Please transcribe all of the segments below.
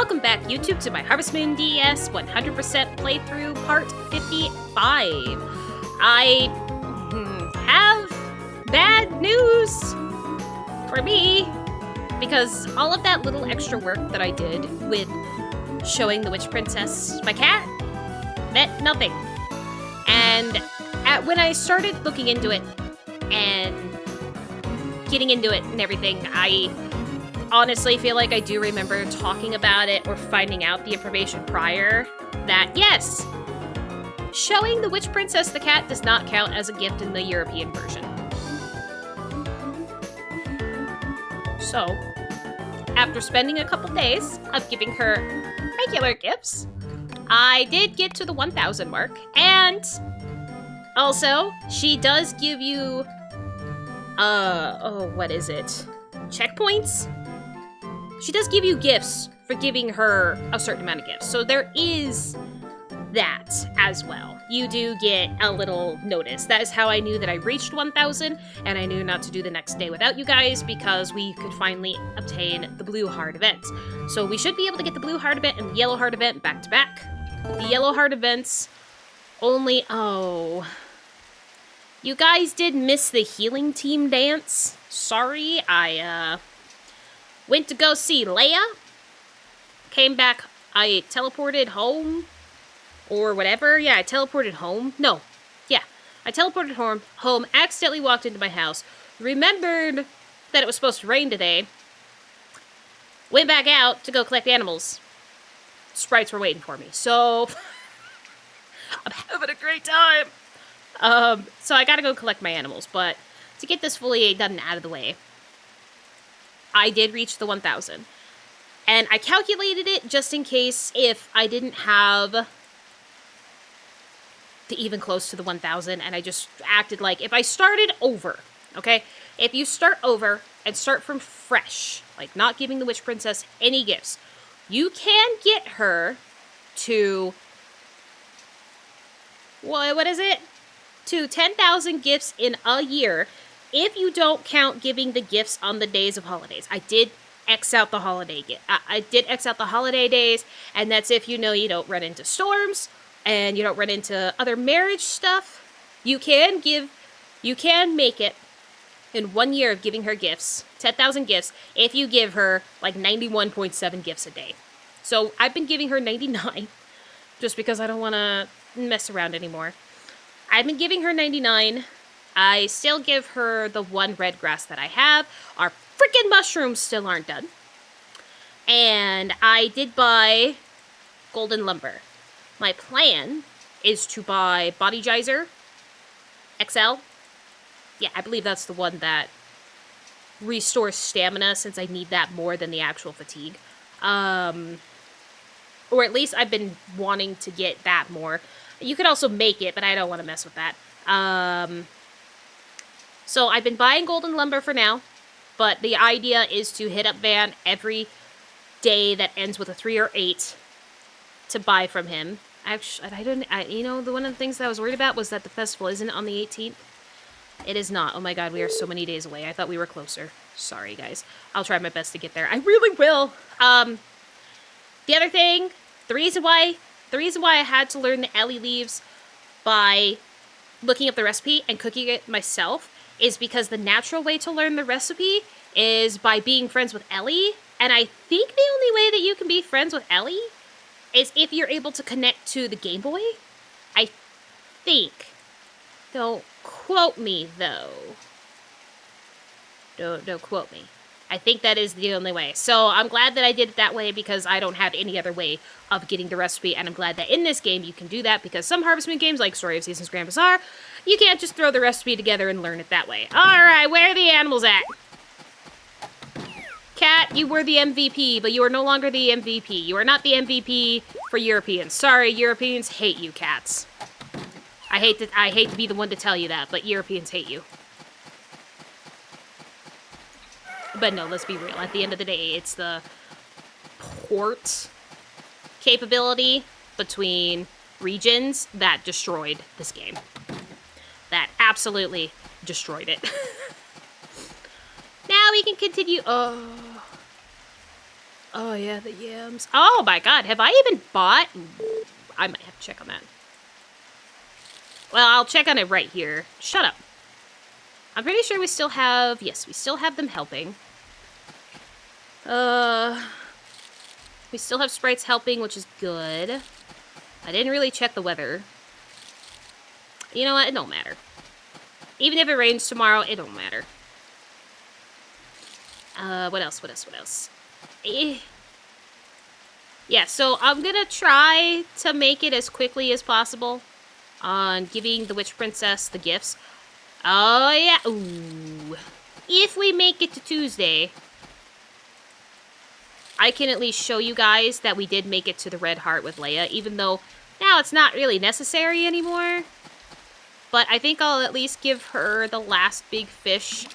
Welcome back, YouTube, to my Harvest Moon DS 100% playthrough part 55. I have bad news for me, because all of that little extra work that I did with showing the Witch Princess my cat meant nothing. And when I started looking into it and getting into it and everything, I honestly feel like I do remember talking about it or finding out the information prior that, yes, showing the Witch Princess the cat does not count as a gift in the European version. So, after spending a couple days of giving her regular gifts, I did get to the 1,000 mark, and also, she does give you, what is it? Checkpoints? She does give you gifts for giving her a certain amount of gifts. So there is that as well. You do get a little notice. That is how I knew that I reached 1,000, and I knew not to do the next day without you guys, because we could finally obtain the blue heart event. So we should be able to get the blue heart event and the yellow heart event back to back. The yellow heart events only... Oh... You guys did miss the healing team dance. Sorry, I, went to go see Leia. Came back, I teleported home. Or whatever. Yeah, I teleported home. No. Yeah, I teleported home, accidentally walked into my house, remembered that it was supposed to rain today, went back out to go collect animals. Sprites were waiting for me, so I'm having a great time. So I gotta go collect my animals, but to get this fully done out of the way, I did reach the 1,000. And I calculated it just in case if I didn't have the even close to the 1,000, and I just acted like if I started over, okay? If you start over and start from fresh, like not giving the Witch Princess any gifts, you can get her to, what is it? To 10,000 gifts in a year, if you don't count giving the gifts on the days of holidays. I did X out the holiday I did X out the holiday days, and that's if you know you don't run into storms and you don't run into other marriage stuff. You can make it in 1 year of giving her gifts, 10,000 gifts, if you give her like 91.7 gifts a day. So I've been giving her 99 just because I don't want to mess around anymore. I've been giving her 99. I still give her the one red grass that I have. Our freaking mushrooms still aren't done. And I did buy golden lumber. My plan is to buy Body Geyser XL. Yeah, I believe that's the one that restores stamina, since I need that more than the actual fatigue. Or at least I've been wanting to get that more. You could also make it, but I don't want to mess with that. So I've been buying golden lumber for now, but the idea is to hit up Van every day that ends with a 3 or 8 to buy from him. Actually, one of the things that I was worried about was that the festival isn't on the 18th. It is not. Oh my god, we are so many days away. I thought we were closer. Sorry, guys. I'll try my best to get there. I really will. The other thing, the reason why I had to learn the Ellie leaves by looking up the recipe and cooking it myself is because the natural way to learn the recipe is by being friends with Ellie. And I think the only way that you can be friends with Ellie is if you're able to connect to the Game Boy. I think. Don't quote me, though. Don't quote me. I think that is the only way. So I'm glad that I did it that way, because I don't have any other way of getting the recipe, and I'm glad that in this game you can do that, because some Harvest Moon games, like Story of Seasons Grand Bazaar, you can't just throw the recipe together and learn it that way. Alright, where are the animals at? Cat, you were the MVP, but you are no longer the MVP. You are not the MVP for Europeans. Sorry, Europeans hate you, cats. I hate to be the one to tell you that, but Europeans hate you. But no, let's be real. At the end of the day, it's the port capability between regions that destroyed this game. That absolutely destroyed it. Now we can continue. Oh, yeah, the yams. Oh, my God. Have I even bought? I might have to check on that. Well, I'll check on it right here. Shut up. I'm pretty sure we still have... Yes, we still have them helping. We still have sprites helping, which is good. I didn't really check the weather. You know what? It don't matter. Even if it rains tomorrow, it don't matter. What else? Yeah, so I'm gonna try to make it as quickly as possible on giving the Witch Princess the gifts. Oh, yeah. Ooh. If we make it to Tuesday, I can at least show you guys that we did make it to the Red Heart with Leia, even though now it's not really necessary anymore. But I think I'll at least give her the last big fish.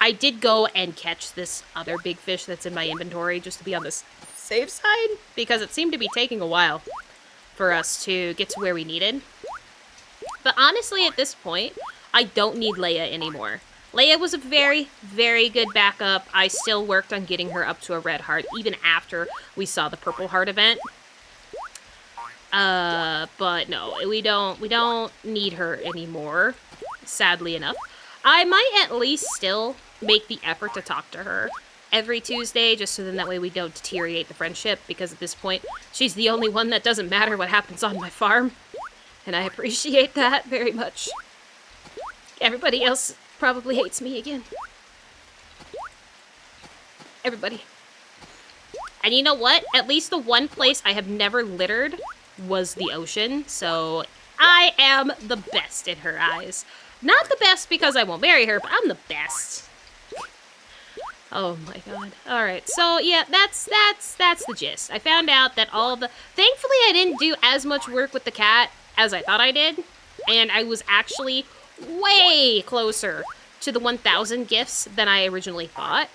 I did go and catch this other big fish that's in my inventory just to be on this safe side, because it seemed to be taking a while for us to get to where we needed. But honestly, at this point, I don't need Leia anymore. Leia was a very, very good backup. I still worked on getting her up to a Red Heart, even after we saw the Purple Heart event. But no, we don't need her anymore, sadly enough. I might at least still make the effort to talk to her every Tuesday, just so then that way we don't deteriorate the friendship, because at this point, she's the only one that doesn't matter what happens on my farm. And I appreciate that very much. Everybody else probably hates me again. Everybody. And you know what? At least the one place I have never littered was the ocean, so I am the best in her eyes. Not the best because I won't marry her, but I'm the best. Oh my god. Alright, so yeah, that's the gist. I found out that thankfully I didn't do as much work with the cat as I thought I did, and I was actually way closer to the 1,000 gifts than I originally thought.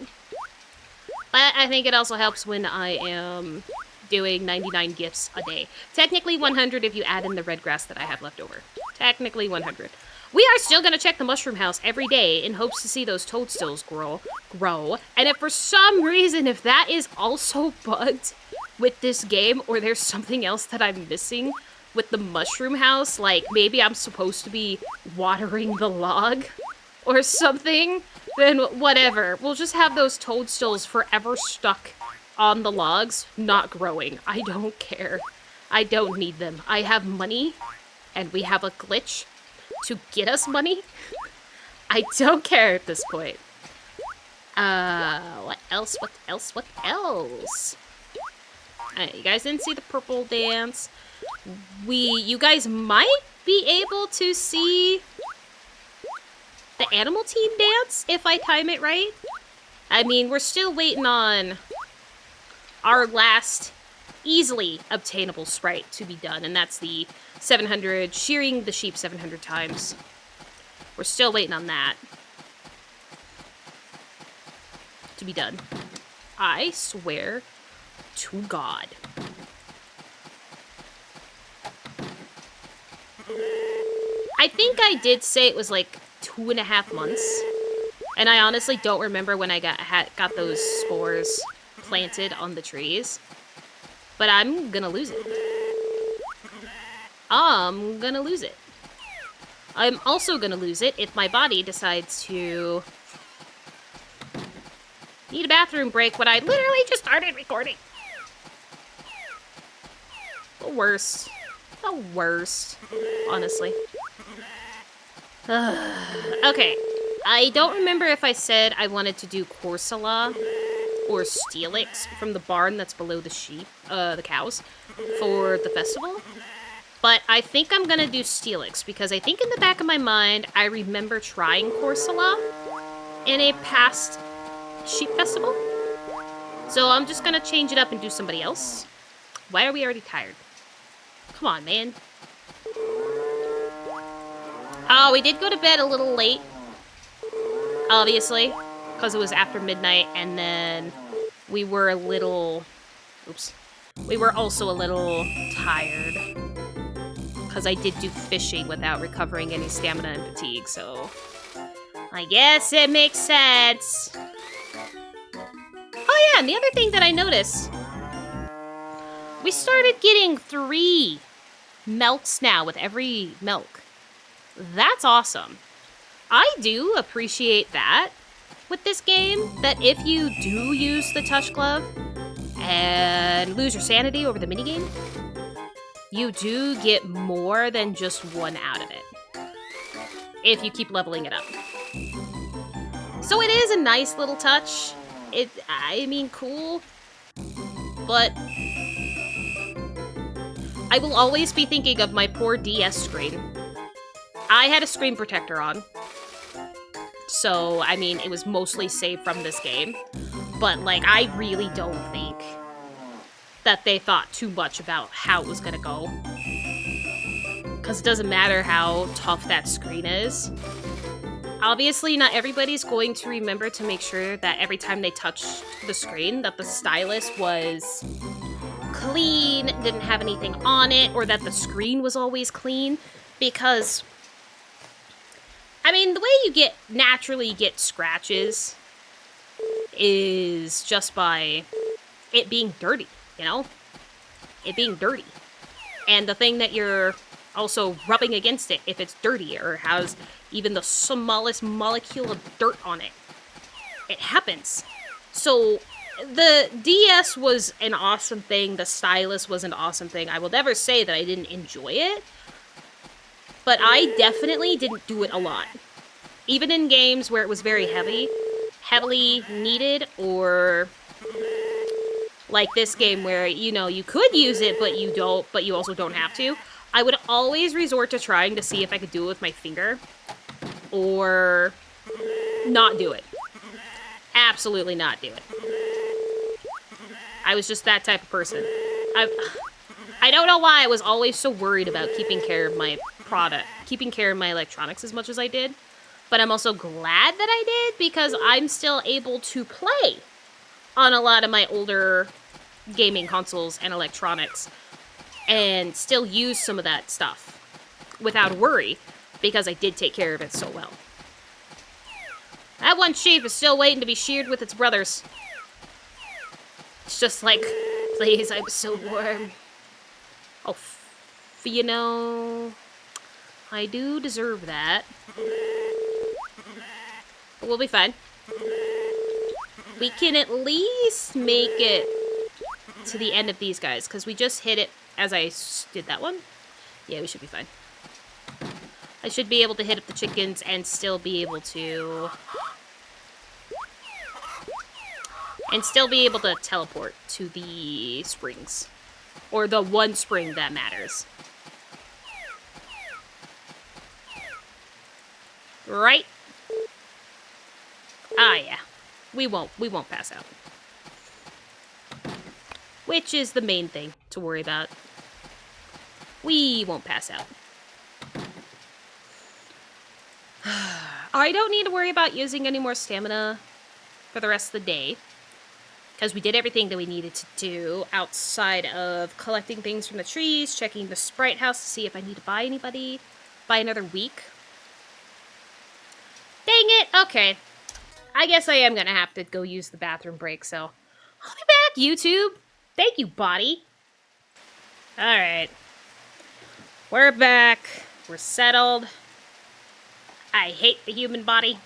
But I think it also helps when I am doing 99 gifts a day. Technically 100 if you add in the red grass that I have left over. Technically 100. We are still going to check the mushroom house every day in hopes to see those toadstools grow. And if for some reason, if that is also bugged with this game, or there's something else that I'm missing with the mushroom house, like maybe I'm supposed to be watering the log or something, then whatever. We'll just have those toadstools forever stuck on the logs, not growing. I don't care. I don't need them. I have money, and we have a glitch to get us money. I don't care at this point. What else? Alright, you guys didn't see the purple dance. You guys might be able to see the animal team dance if I time it right. I mean, we're still waiting on our last easily obtainable sprite to be done, and that's the 700, shearing the sheep 700 times. We're still waiting on that to be done. I swear to God. I think I did say it was like 2.5 months, and I honestly don't remember when I got those spores planted on the trees, but I'm gonna lose it. I'm gonna lose it. I'm also gonna lose it if my body decides to need a bathroom break when I literally just started recording. The worst. The worst. Honestly. Okay. I don't remember if I said I wanted to do Corsala or Steelix from the barn that's below the sheep, the cows, for the festival. But I think I'm gonna do Steelix, because I think in the back of my mind, I remember trying Corsala in a past sheep festival. So I'm just gonna change it up and do somebody else. Why are we already tired? Come on, man. Oh, we did go to bed a little late. Obviously, because it was after midnight, and then we were a little... Oops. We were also a little tired, because I did do fishing without recovering any stamina and fatigue, so I guess it makes sense. Oh yeah, and the other thing that I noticed We started getting 3 melts now with every milk. That's awesome. I do appreciate that with this game, that if you do use the touch glove and lose your sanity over the minigame, you do get more than just 1 out of it if you keep leveling it up. So it is a nice little touch. I mean, cool. But I will always be thinking of my poor DS screen. I had a screen protector on. So, I mean, it was mostly safe from this game. But, like, I really don't think that they thought too much about how it was gonna go. Because it doesn't matter how tough that screen is. Obviously, not everybody's going to remember to make sure that every time they touch the screen, that the stylus was clean, didn't have anything on it, or that the screen was always clean. Because, I mean, the way you naturally get scratches is just by it being dirty, you know? It being dirty. And the thing that you're also rubbing against it, if it's dirty or has even the smallest molecule of dirt on it, it happens. So the DS was an awesome thing. The stylus was an awesome thing. I will never say that I didn't enjoy it, but I definitely didn't do it a lot. Even in games where it was very heavily needed, or like this game where, you know, you could use it, but you also don't have to. I would always resort to trying to see if I could do it with my finger, or not do it. Absolutely not do it. I was just that type of person. I don't know why I was always so worried about keeping care of my electronics as much as I did. But I'm also glad that I did, because I'm still able to play on a lot of my older gaming consoles and electronics, and still use some of that stuff without worry, because I did take care of it so well. That one sheep is still waiting to be sheared with its brothers. It's just like, please, I'm so warm. Oh, you know, I do deserve that. But we'll be fine. We can at least make it to the end of these guys, because we just hit it as I did that one. Yeah, we should be fine. I should be able to hit up the chickens and still be able to... teleport to the springs. Or the one spring that matters. Right? Ah, yeah. We won't pass out. Which is the main thing to worry about. We won't pass out. I don't need to worry about using any more stamina for the rest of the day, because we did everything that we needed to do outside of collecting things from the trees, checking the sprite house to see if I need to buy another week. Dang it! Okay. I guess I am gonna have to go use the bathroom break, so I'll be back, YouTube! Thank you, body! Alright. We're back. We're settled. I hate the human body.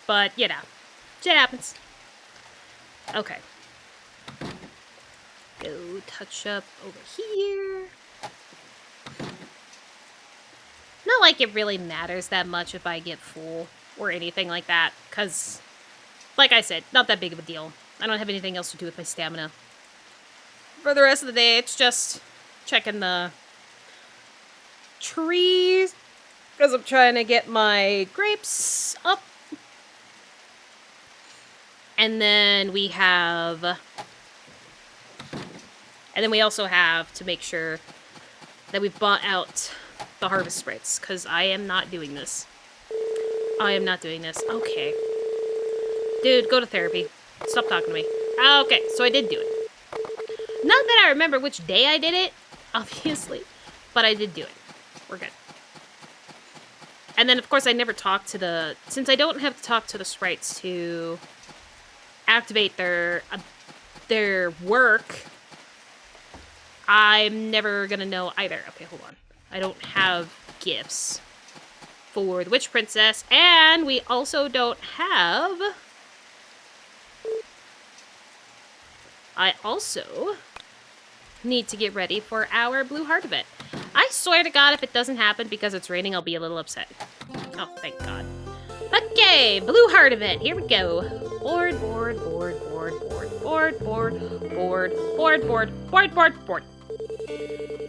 But, you know, shit happens. Okay. Go touch up over here. Not like it really matters that much if I get full or anything like that, because, like I said, not that big of a deal. I don't have anything else to do with my stamina. For the rest of the day, it's just checking the trees, because I'm trying to get my grapes up. And then we also have to make sure that we've bought out the harvest sprites, because I am not doing this. I am not doing this. Okay. Dude, go to therapy. Stop talking to me. Okay, so I did do it. Not that I remember which day I did it, obviously, but I did do it. We're good. And then, of course, I never talked to since I don't have to talk to the sprites to activate their work, I'm never gonna know either. Okay, hold on. I don't have gifts for the Witch Princess, and we also don't have... I also need to get ready for our Blue Heart event. I swear to God, if it doesn't happen because it's raining, I'll be a little upset. Oh, thank God. Okay, Blue Heart event. Here we go. Board, board, board, board, board, board, board, board, board, board, board, board, board.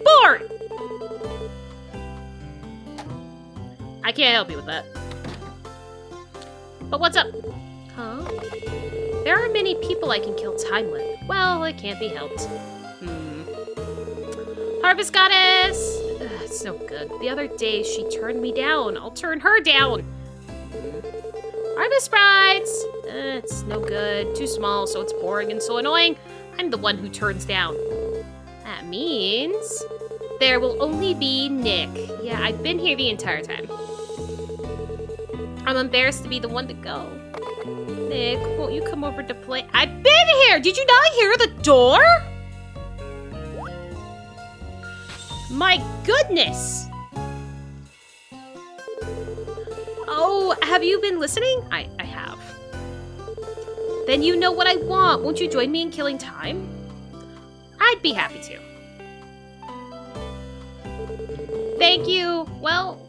Board! I can't help you with that. But what's up? Huh? There are many people I can kill time with. Well, it can't be helped. Harvest Goddess! Ugh, it's so good. The other day, she turned me down. I'll turn her down. Harvest Sprites! It's no good. Too small, so it's boring and so annoying. I'm the one who turns down. That means there will only be Nick. Yeah, I've been here the entire time. I'm embarrassed to be the one to go. Nick, won't you come over to play? I've been here! Did you not hear the door? My goodness! Oh, have you been listening? I have. Then you know what I want. Won't you join me in killing time? I'd be happy to. Thank you. Well...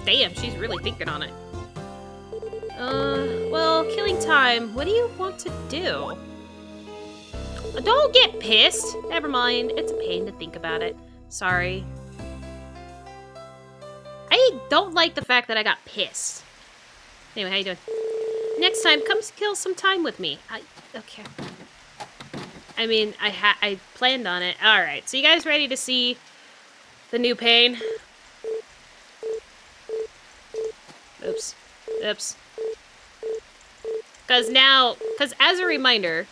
Damn, she's really thinking on it. Well, killing time. What do you want to do? Don't get pissed. Never mind. It's a pain to think about it. Sorry. I don't like the fact that I got pissed. Anyway, how you doing? Next time, come kill some time with me. Okay. I mean, I planned on it. All right. So you guys ready to see the new pain? Oops. Oops. Because as a reminder,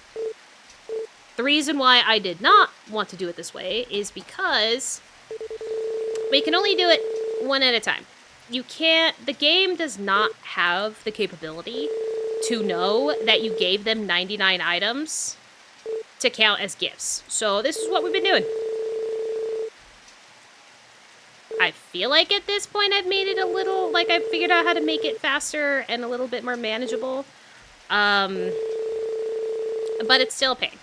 the reason why I did not want to do it this way is because we can only do it one at a time. You can't, the game does not have the capability to know that you gave them 99 items to count as gifts. So this is what we've been doing. I feel like at this point I've made it a little, like I've figured out how to make it faster and a little bit more manageable. But it's still a pain.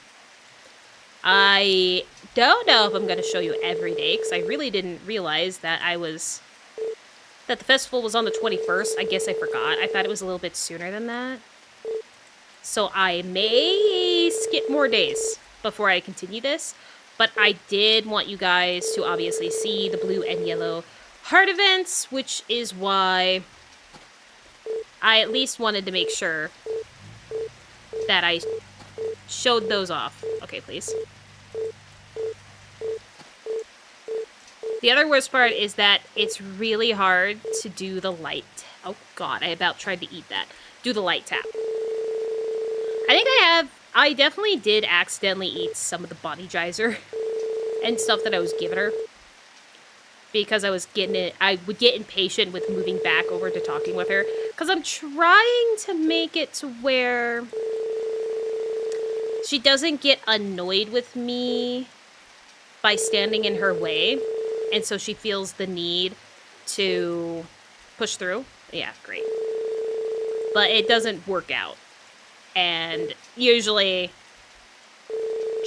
I don't know if I'm going to show you every day, because I really didn't realize that that the festival was on the 21st. I guess I forgot. I thought it was a little bit sooner than that. So I may skip more days before I continue this. But I did want you guys to obviously see the blue and yellow heart events, which is why I at least wanted to make sure that I showed those off. Okay, please. The other worst part is that it's really hard to do the light. Oh god, I about tried to eat that. Do the light tap. I definitely did accidentally eat some of the body geyser and stuff that I was giving her. Because I would get impatient with moving back over to talking with her. Because I'm trying to make it to where she doesn't get annoyed with me by standing in her way. And so she feels the need to push through. Yeah, great. But it doesn't work out. And usually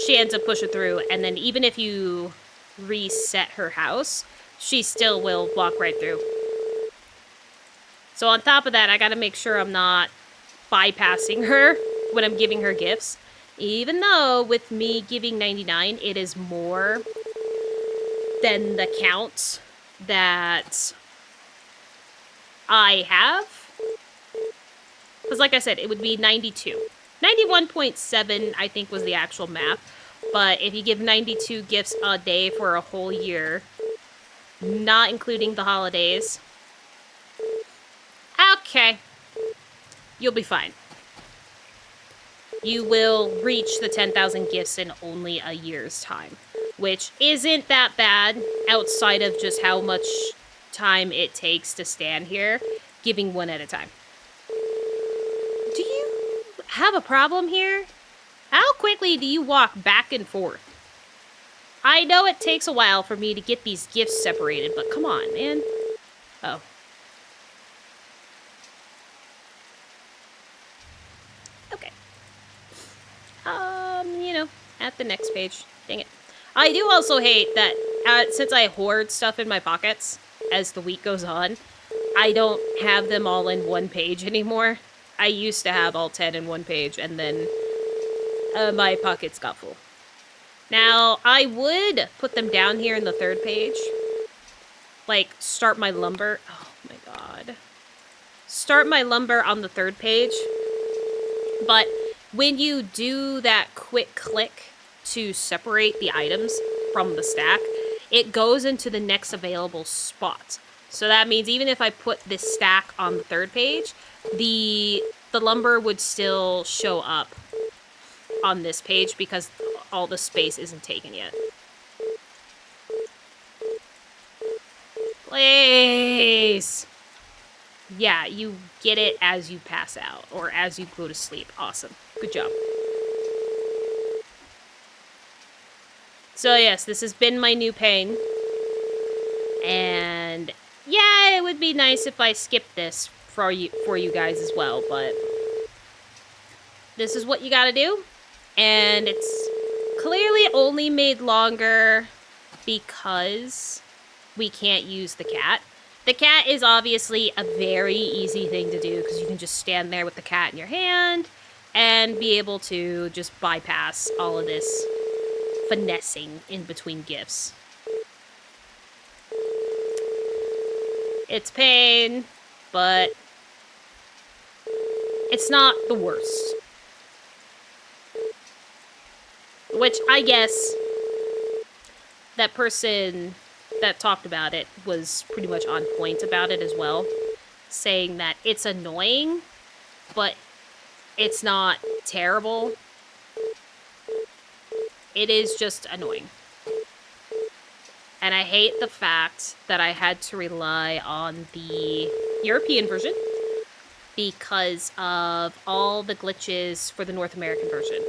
she ends up pushing through. And then even if you reset her house, she still will walk right through. So on top of that, I gotta make sure I'm not bypassing her when I'm giving her gifts. Even though with me giving 99, it is more than the count that I have. Because like I said, it would be 92. 91.7, I think, was the actual math. But if you give 92 gifts a day for a whole year, not including the holidays, okay, you'll be fine. You will reach the 10,000 gifts in only a year's time, which isn't that bad outside of just how much time it takes to stand here, giving one at a time. Do you have a problem here? How quickly do you walk back and forth? I know it takes a while for me to get these gifts separated, but come on, man. Oh. Okay. You know, at the next page. Dang it. I do also hate that since I hoard stuff in my pockets as the week goes on, I don't have them all in one page anymore. I used to have all 10 in one page, and then my pockets got full. Now, I would put them down here in the third page. Like, start my lumber. Oh my god. Start my lumber on the third page. But when you do that quick click to separate the items from the stack, it goes into the next available spot. So that means even if I put this stack on the third page, the lumber would still show up on this page because all the space isn't taken yet. Please. Yeah, you get it as you pass out or as you go to sleep. Awesome. Good job. So yes, this has been my new pain. And yeah, it would be nice if I skipped this for you guys as well, but this is what you gotta do. And it's clearly only made longer because we can't use the cat. The cat is obviously a very easy thing to do because you can just stand there with the cat in your hand and be able to just bypass all of this finessing in between gifts. It's pain, but it's not the worst. Which I guess that person that talked about it was pretty much on point about it as well, saying that it's annoying, but it's not terrible. It is just annoying. And I hate the fact that I had to rely on the European version because of all the glitches for the North American version.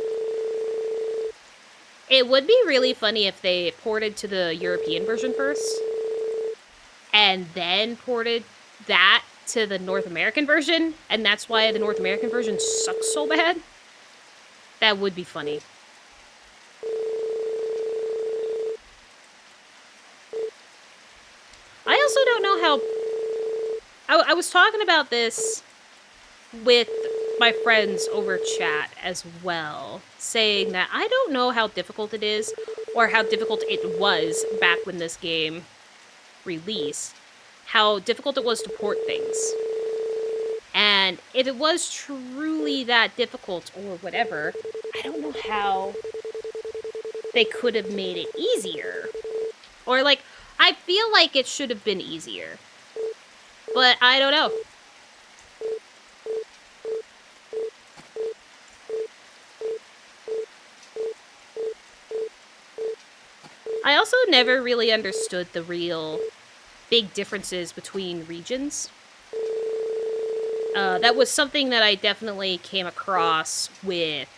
It would be really funny if they ported to the European version first and then ported that to the North American version, and that's why the North American version sucks so bad. That would be funny. I also don't know how... I was talking about this with my friends over chat as well, saying that I don't know how difficult it is, or how difficult it was back when this game released, how difficult it was to port things. And if it was truly that difficult or whatever, I don't know how they could have made it easier. Or like, I feel like it should have been easier. But I don't know. I also never really understood the real big differences between regions. That was something that I definitely came across with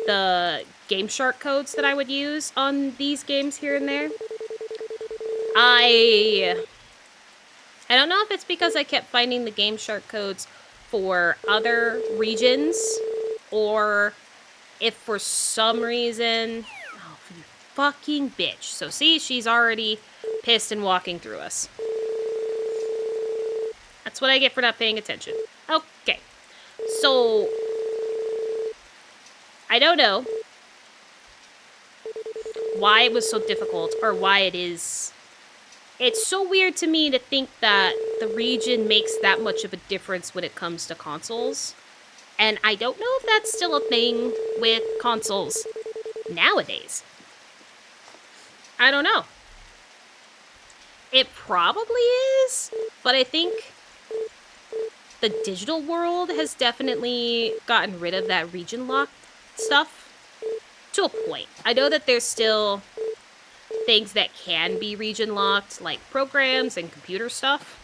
the Game Shark codes that I would use on these games here and there. I don't know if it's because I kept finding the Game Shark codes for other regions, or if for some reason... Oh, you fucking bitch. So see, she's already pissed and walking through us. That's what I get for not paying attention. Okay. So, I don't know why it was so difficult, or why it is... It's so weird to me to think that the region makes that much of a difference when it comes to consoles. And I don't know if that's still a thing with consoles nowadays. I don't know. It probably is, but I think the digital world has definitely gotten rid of that region lock stuff to a point. I know that there's still things that can be region locked, like programs and computer stuff.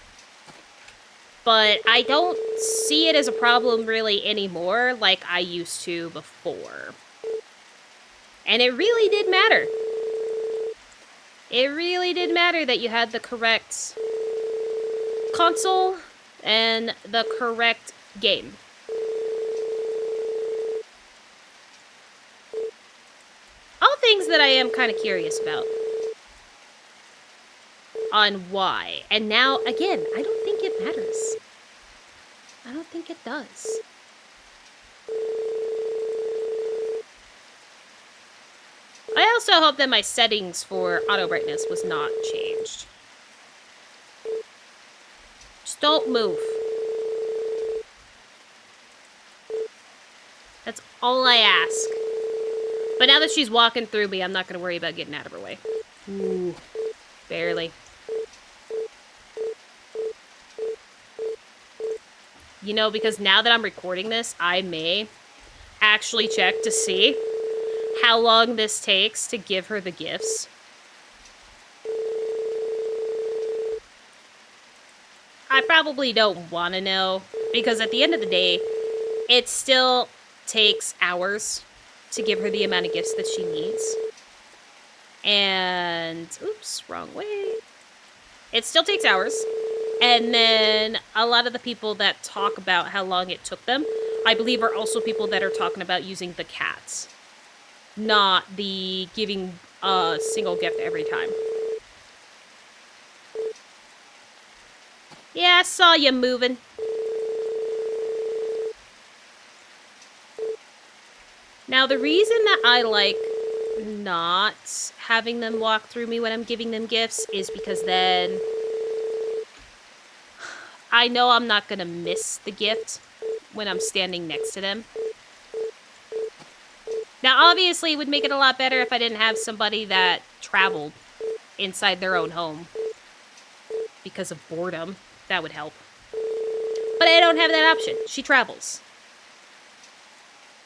but I don't see it as a problem really anymore like I used to before. And it really did matter. It really did matter that you had the correct console and the correct game. All things that I am kind of curious about. On why. And now, again, I don't think it matters. I don't think it does. I also hope that my settings for auto brightness was not changed. Just don't move. That's all I ask. But now that she's walking through me, I'm not going to worry about getting out of her way. Ooh, barely. You know, because now that I'm recording this, I may actually check to see how long this takes to give her the gifts. I probably don't want to know, because at the end of the day, it still takes hours to give her the amount of gifts that she needs. And, oops, wrong way. It still takes hours. And then a lot of the people that talk about how long it took them, I believe are also people that are talking about using the cats. Not the giving a single gift every time. Yeah, I saw you moving. Now, the reason that I like not having them walk through me when I'm giving them gifts is because then I know I'm not going to miss the gift when I'm standing next to them. Now, obviously, it would make it a lot better if I didn't have somebody that traveled inside their own home because of boredom. That would help. But I don't have that option. She travels.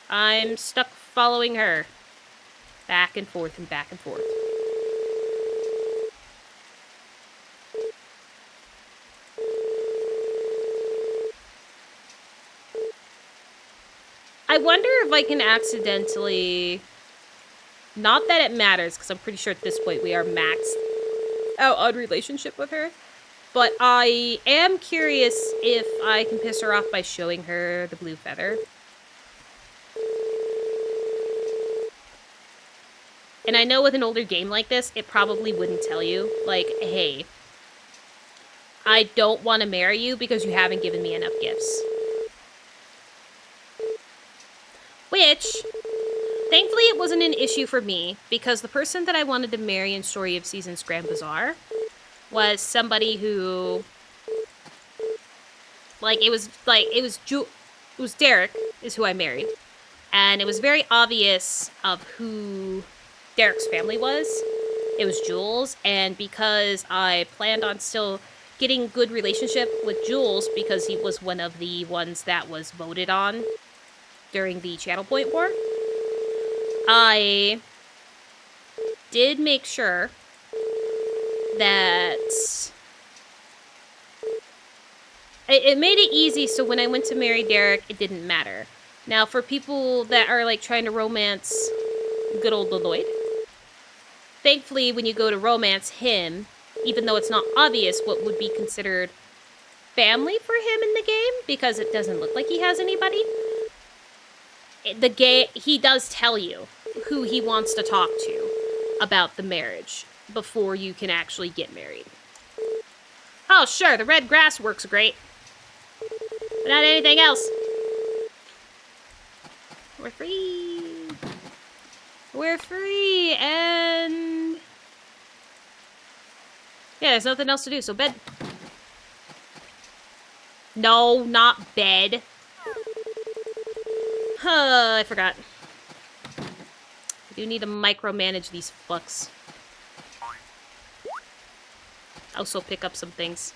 I'm stuck following her. Back and forth and back and forth. I wonder if I can accidentally... Not that it matters, because I'm pretty sure at this point we are maxed out on relationship with her. But I am curious if I can piss her off by showing her the blue feather. And I know with an older game like this, it probably wouldn't tell you, like, hey, I don't want to marry you because you haven't given me enough gifts. Which, thankfully, it wasn't an issue for me, because the person that I wanted to marry in Story of Seasons Grand Bazaar was somebody who, it was Derek is who I married, and it was very obvious of who Derek's family was. It was Jules, and because I planned on still getting good relationship with Jules because he was one of the ones that was voted on during the Channel Point War, I did make sure that it made it easy so when I went to marry Derek, it didn't matter. Now, for people that are trying to romance good old Lloyd, thankfully, when you go to romance him, even though it's not obvious what would be considered family for him in the game, because it doesn't look like he has anybody, he does tell you who he wants to talk to about the marriage before you can actually get married. Oh, sure, the red grass works great, but not anything else. We're free. We're free, and yeah, there's nothing else to do, so bed. No, not bed. I forgot. I do need to micromanage these fucks. Also pick up some things.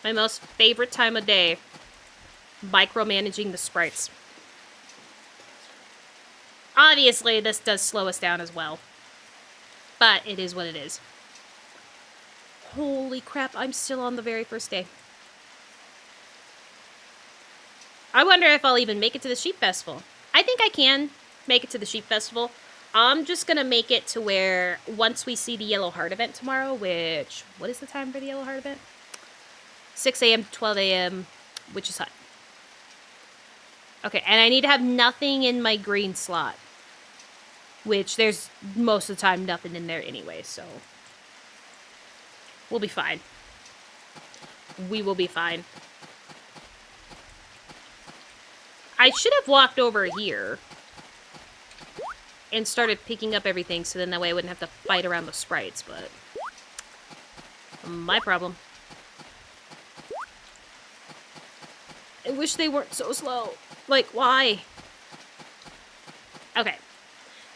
My most favorite time of day. Micromanaging the sprites. Obviously, this does slow us down as well. But it is what it is. Holy crap, I'm still on the very first day. I wonder if I'll even make it to the Sheep Festival. I think I can make it to the Sheep Festival. I'm just going to make it to where once we see the Yellow Heart event tomorrow, which, what is the time for the Yellow Heart event? 6 a.m. to 12 a.m., which is hot. Okay, and I need to have nothing in my green slot, which there's most of the time nothing in there anyway, so we'll be fine. We will be fine. I should have walked over here and started picking up everything so then that way I wouldn't have to fight around the sprites, but my problem. I wish they weren't so slow. Like, why? Okay.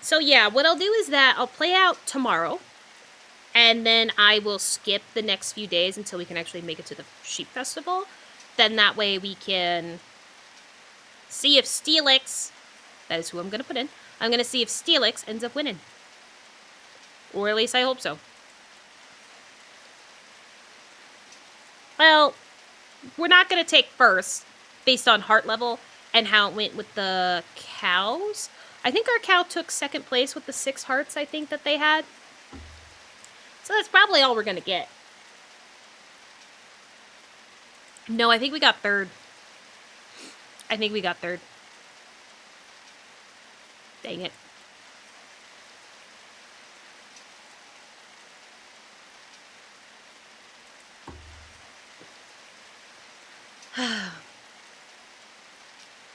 So yeah, what I'll do is that I'll play out tomorrow, and then I will skip the next few days until we can actually make it to the Sheep Festival. Then that way we can see if Steelix, that is who I'm going to put in, I'm going to see if Steelix ends up winning. Or at least I hope so. Well, we're not going to take first based on heart level and how it went with the cows. I think our cow took second place with the 6 hearts I think that they had. So that's probably all we're going to get. No, I think we got third. I think we got third. Dang it.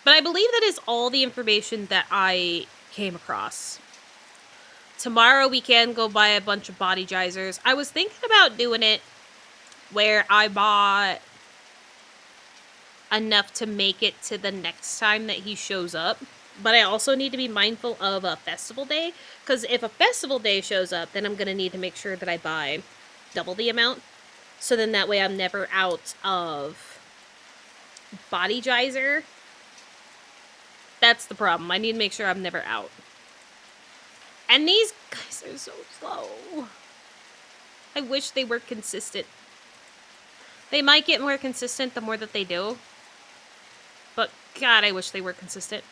But I believe that is all the information that I came across. Tomorrow we can go buy a bunch of body geysers. I was thinking about doing it where I bought enough to make it to the next time that he shows up. But I also need to be mindful of a festival day. Because if a festival day shows up, then I'm going to need to make sure that I buy double the amount. So then that way I'm never out of body geyser. That's the problem. I need to make sure I'm never out. And these guys are so slow. I wish they were consistent. They might get more consistent the more that they do. But God, I wish they were consistent.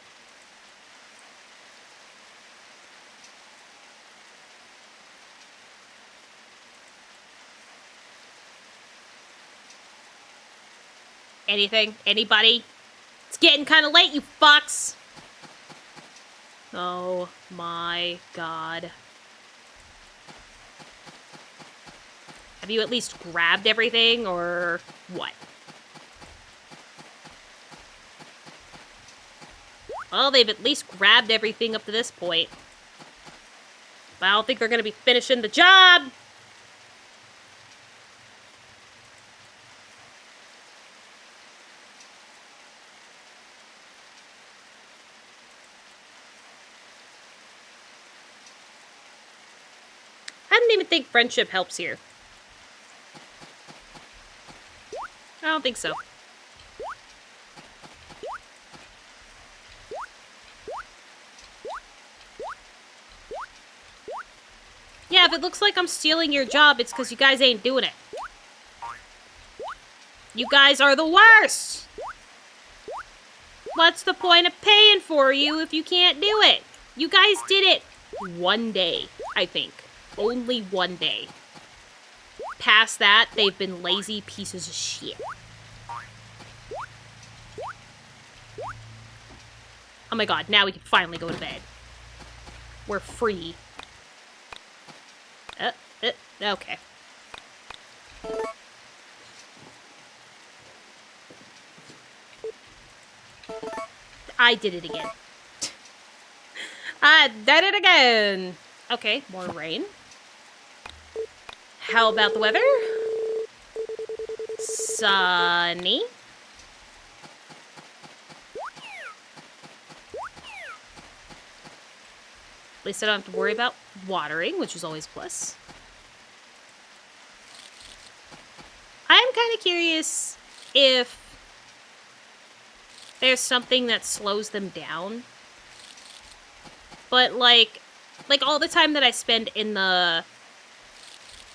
Anything? Anybody? It's getting kind of late, you fucks! Oh my God. Have you at least grabbed everything, or what? Well, they've at least grabbed everything up to this point. But I don't think they're going to be finishing the job! I don't even think friendship helps here. I don't think so. Yeah, if it looks like I'm stealing your job, it's because you guys ain't doing it. You guys are the worst! What's the point of paying for you if you can't do it? You guys did it one day, I think. Only one day. Past that, they've been lazy pieces of shit. Oh my God, now we can finally go to bed. We're free. Okay. I did it again. I did it again. Okay, more rain. How about the weather? Sunny. At least I don't have to worry about watering, which is always a plus. I'm kind of curious if there's something that slows them down. But like all the time that I spend in the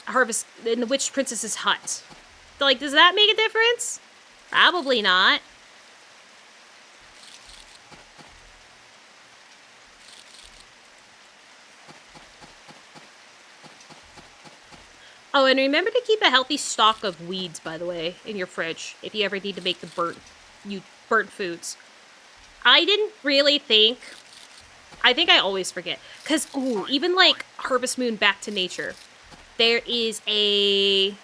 in the Witch Princess's hut. So, like, does that make a difference? Probably not. Oh, and remember to keep a healthy stock of weeds, by the way, in your fridge if you ever need to make the burnt foods. I didn't really think. I think I always forget. Because, ooh, even like Harvest Moon Back to Nature, there is a.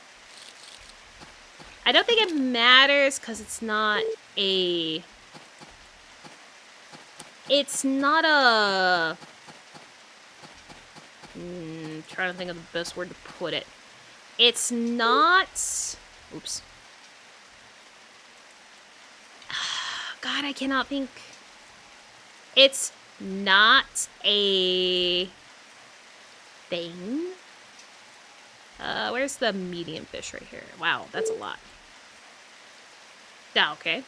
I don't think it matters because it's not a. It's not a. Trying to think of the best word to put it. It's not. Oops. God, I cannot think. It's not a thing. Where's the medium fish right here? Wow, that's a lot. Yeah, okay.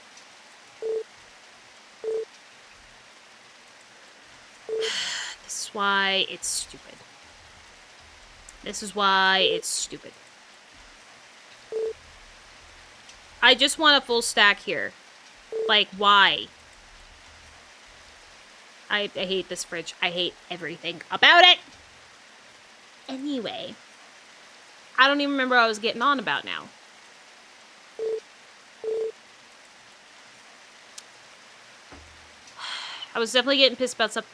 This is why it's stupid. This is why it's stupid. I just want a full stack here. Like, why? I hate this fridge. I hate everything about it. Anyway. I don't even remember what I was getting on about now. I was definitely getting pissed about stuff.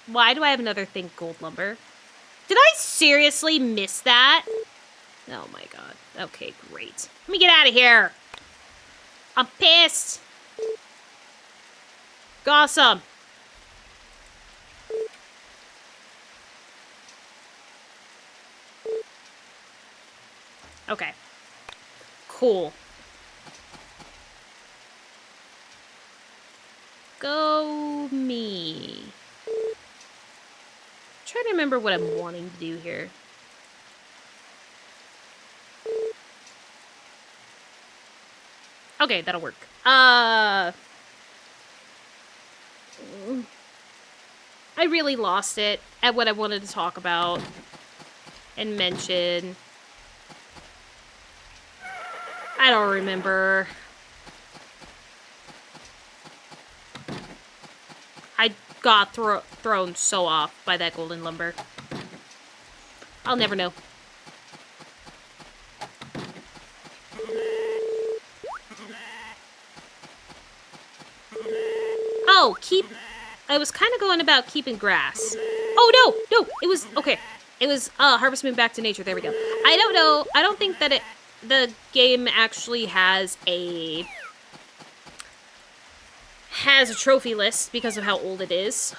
Why do I have another thing, gold lumber? Did I seriously miss that? Oh my god. Okay, great. Let me get out of here. I'm pissed. Awesome. Okay. Cool. Go me. I'm trying to remember what I'm wanting to do here. Okay, that'll work. I really lost it at what I wanted to talk about and mention. I don't remember. I got thrown so off by that golden lumber. I'll never know. Oh, I was kind of going about keeping grass. Oh, no, it was, okay. It was, Harvest Moon Back to Nature, there we go. I don't know, I don't think that the game actually has a trophy list because of how old it is.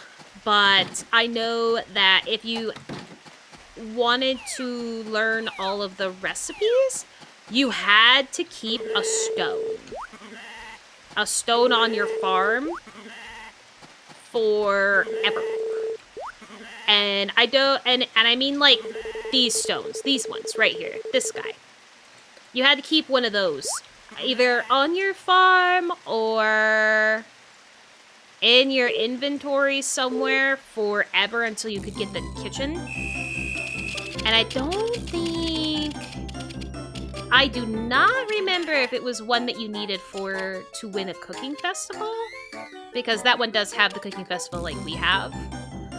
But I know that if you wanted to learn all of the recipes, you had to keep a stone. A stone on your farm forever. And I don't, and I mean like these stones, these ones right here, this guy. You had to keep one of those either on your farm or in your inventory somewhere forever until you could get the kitchen. And I do not remember if it was one that you needed to win a cooking festival, because that one does have the cooking festival like we have.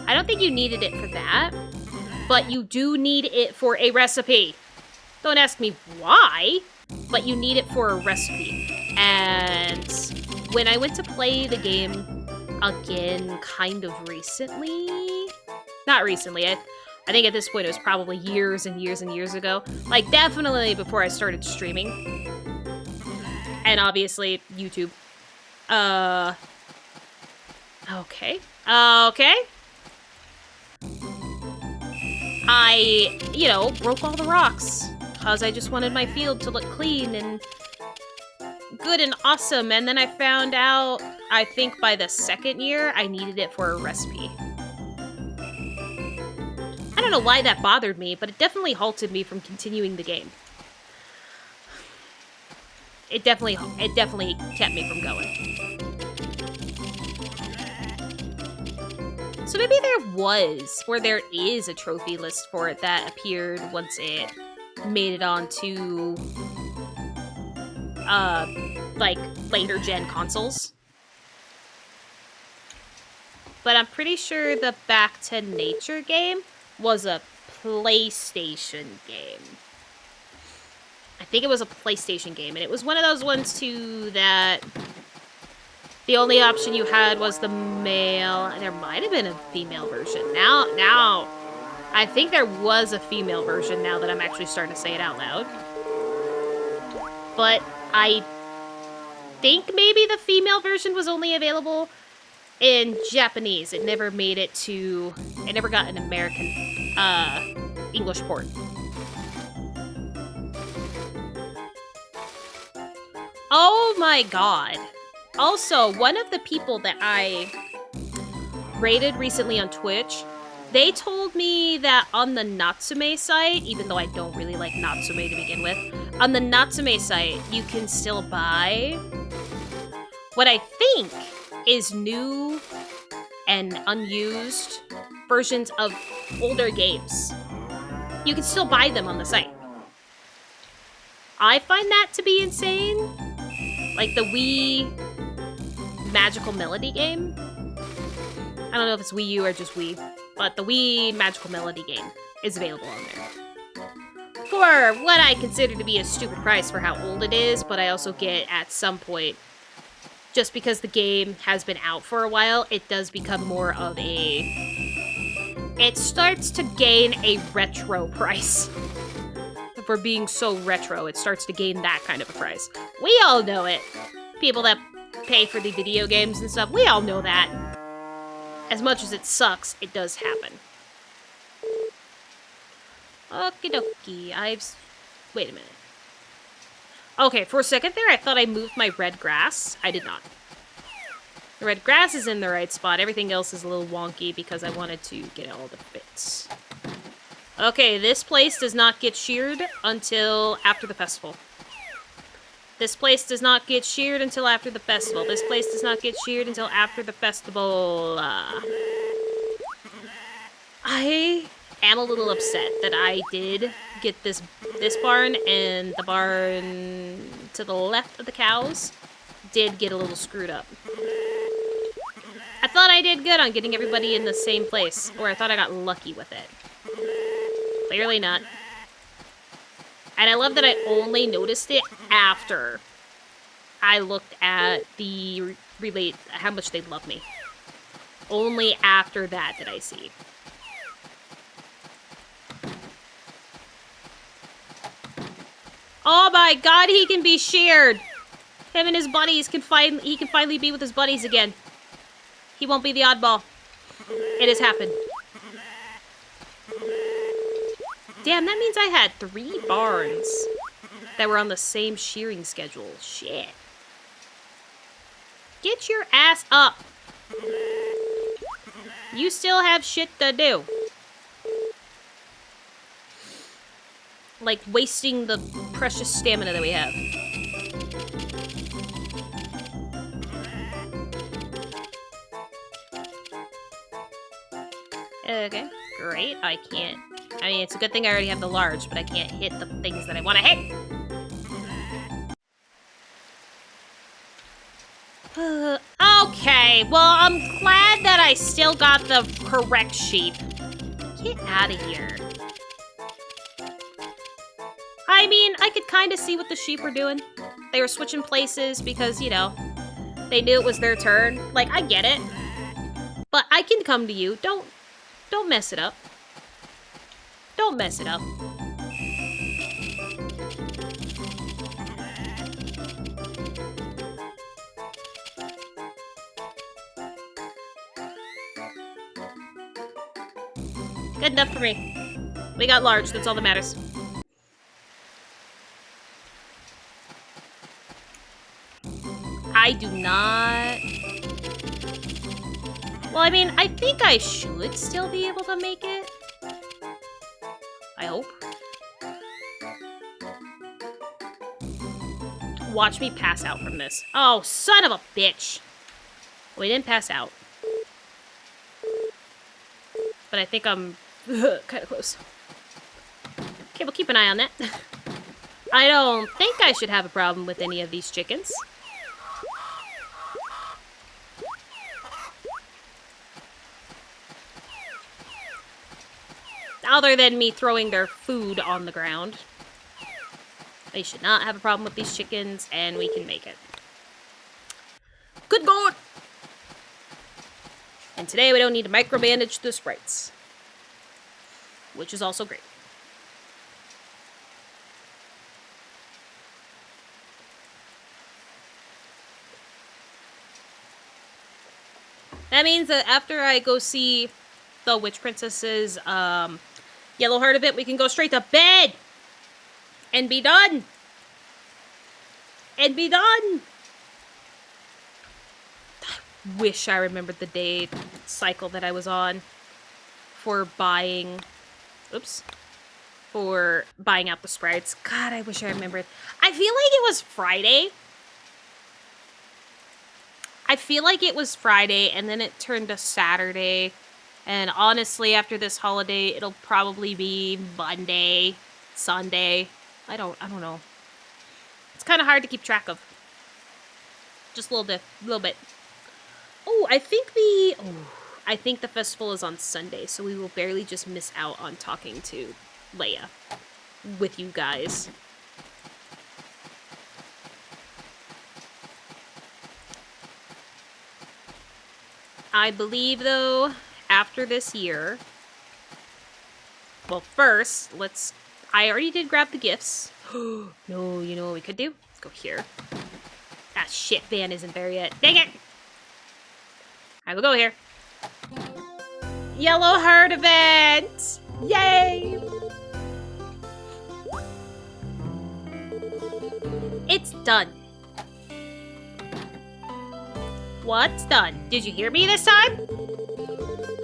I don't think you needed it for that, but you do need it for a recipe. Don't ask me why, but you need it for a recipe. And when I went to play the game again kind of recently, not recently, I think at this point it was probably years and years and years ago. Like, definitely before I started streaming. And obviously, YouTube. Okay. I, broke all the rocks. Because I just wanted my field to look clean and good and awesome. And then I found out, I think by the second year, I needed it for a recipe. I don't know why that bothered me, but it definitely halted me from continuing the game. It definitely kept me from going. So maybe there is a trophy list for it that appeared once it made it onto, like, later gen consoles. But I'm pretty sure the Back to Nature game was a PlayStation game. I think it was a PlayStation game, and it was one of those ones, too, that the only option you had was the male. There might have been a female version. Now, I think there was a female version now that I'm actually starting to say it out loud. But I think maybe the female version was only available in Japanese. It never made it to... It never got an American, English port. Oh my god. Also, one of the people that I rated recently on Twitch, they told me that on the Natsume site, even though I don't really like Natsume to begin with, on the Natsume site, you can still buy what I think is new and unused versions of older games. You can still buy them on the site. I find that to be insane. Like the Wii Magical Melody game. I don't know if it's Wii U or just Wii, but the Wii Magical Melody game is available on there. For what I consider to be a stupid price for how old it is, but I also get at some point, just because the game has been out for a while, it does become more of a... It starts to gain a retro price. For being so retro, it starts to gain that kind of a price. We all know it. People that pay for the video games and stuff, we all know that. As much as it sucks, it does happen. Okie dokie, wait a minute. Okay, for a second there, I thought I moved my red grass. I did not. The red grass is in the right spot. Everything else is a little wonky because I wanted to get all the bits. Okay, this place does not get sheared until after the festival. This place does not get sheared until after the festival. This place does not get sheared until after the festival. I am a little upset that I did get this barn, and the barn to the left of the cows did get a little screwed up. I thought I did good on getting everybody in the same place, or I thought I got lucky with it. Clearly not. And I love that I only noticed it after I looked at the how much they love me. Only after that did I see. Oh my god, he can be sheared! Him and his buddies he can finally be with his buddies again. He won't be the oddball. It has happened. Damn, that means I had 3 barns that were on the same shearing schedule. Shit. Get your ass up. You still have shit to do. Like wasting the precious stamina that we have. Okay, great. I mean, it's a good thing I already have the large, but I can't hit the things that I want to hit. Okay, well, I'm glad that I still got the correct sheep. Get out of here. I mean, I could kind of see what the sheep were doing. They were switching places because, you know, they knew it was their turn. Like, I get it. But I can come to you. Don't mess it up. Don't mess it up. Good enough for me. We got large, that's all that matters. I do not... Well, I mean, I think I should still be able to make it. I hope. Watch me pass out from this. Oh, son of a bitch! We didn't pass out. But I think I'm kind of close. Okay, we'll keep an eye on that. I don't think I should have a problem with any of these chickens. Other than me throwing their food on the ground. I should not have a problem with these chickens, and we can make it. Good God! And today we don't need to micromanage the sprites. Which is also great. That means that after I go see the Witch Princess's Yellow Heart event, we can go straight to bed! And be done! And be done! I wish I remembered the day cycle that I was on for buying... Oops. For buying out the sprites. God, I wish I remembered. I feel like it was Friday. I feel like it was Friday, and then it turned to Saturday. And honestly, after this holiday, it'll probably be Monday, Sunday. I don't know. It's kind of hard to keep track of. Just a little bit. Oh, I think the festival is on Sunday, so we will barely just miss out on talking to Leia with you guys. I believe, though, after this year... Well, first, I already did grab the gifts. No, you know what we could do? Let's go here. Ah, shit, Van isn't there yet. Dang it! I will go here. Yellow Heart event! Yay! It's done. What's done? Did you hear me this time?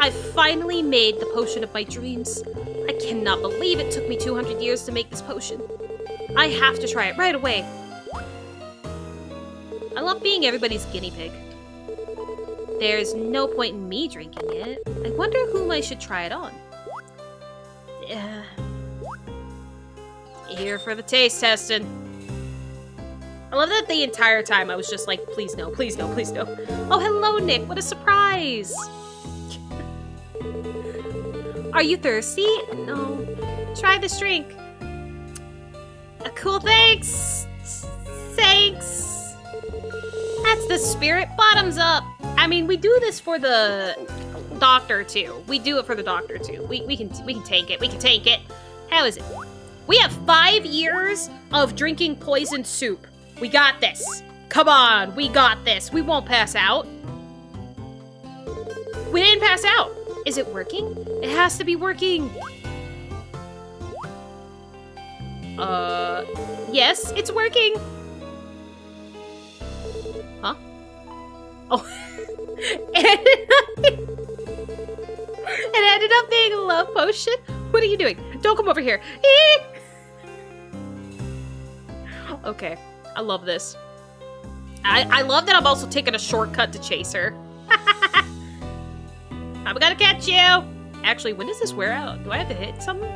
I finally made the potion of my dreams. I cannot believe it took me 200 years to make this potion. I have to try it right away. I love being everybody's guinea pig. There's no point in me drinking it. I wonder whom I should try it on. Here for the taste testing. I love that the entire time I was just like, please no, please no, please no. Oh, hello, Nick. What a surprise. Are you thirsty? No. Try this drink. Cool, thanks. Thanks. That's the spirit. Bottoms up. I mean, we do this for the doctor, too. We do it for the doctor, too. We can take it. We can take it. How is it? We have 5 years of drinking poison soup. We got this. Come on, we got this. We won't pass out. We didn't pass out. Is it working? It has to be working. Yes, it's working. Huh? Oh. It ended up being a love potion? What are you doing? Don't come over here. Okay, I love this. I love that I'm also taking a shortcut to chase her. I'm gonna catch you! Actually, when does this wear out? Do I have to hit something?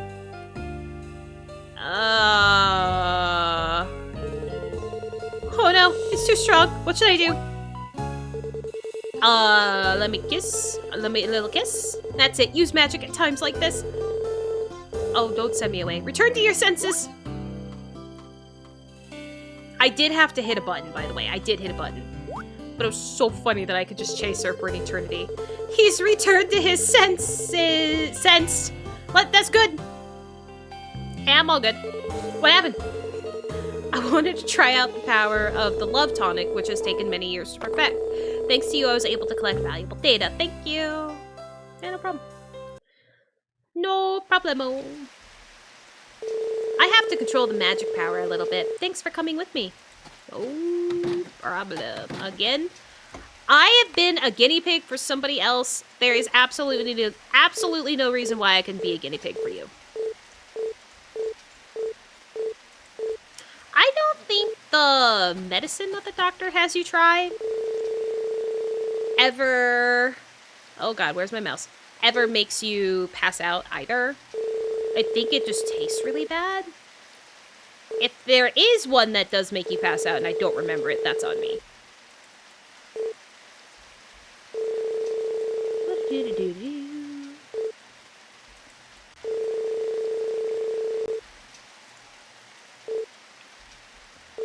Oh no, it's too strong. What should I do? Let me kiss. Let me a little kiss. That's it. Use magic at times like this. Oh, don't send me away. Return to your senses. I did have to hit a button, by the way. I did hit a button. But it was so funny that I could just chase her for an eternity. He's returned to his sense. But that's good. Hey, I'm all good. What happened? I wanted to try out the power of the love tonic, which has taken many years to perfect. Thanks to you, I was able to collect valuable data. Thank you. Yeah, no problem. No problemo. I have to control the magic power a little bit. Thanks for coming with me. No problem. Again, I have been a guinea pig for somebody else. There is absolutely no reason why I can be a guinea pig for you. I don't think the medicine that the doctor has you try ever... Oh god, where's my mouse? Ever makes you pass out either. I think it just tastes really bad. If there is one that does make you pass out and I don't remember it, that's on me.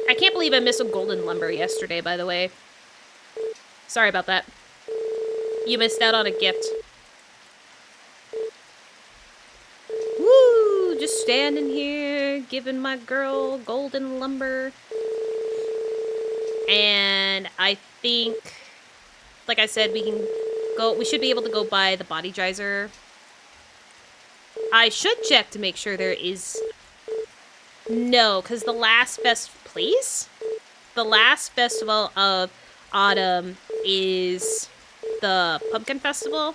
I can't believe I missed a golden lumber yesterday, by the way. Sorry about that. You missed out on a gift. Woo! Just standing here, giving my girl golden lumber. And I think, like I said, we should be able to go buy the body dryzer. I should check to make sure there is... No, because the last the last festival of autumn is the Pumpkin Festival,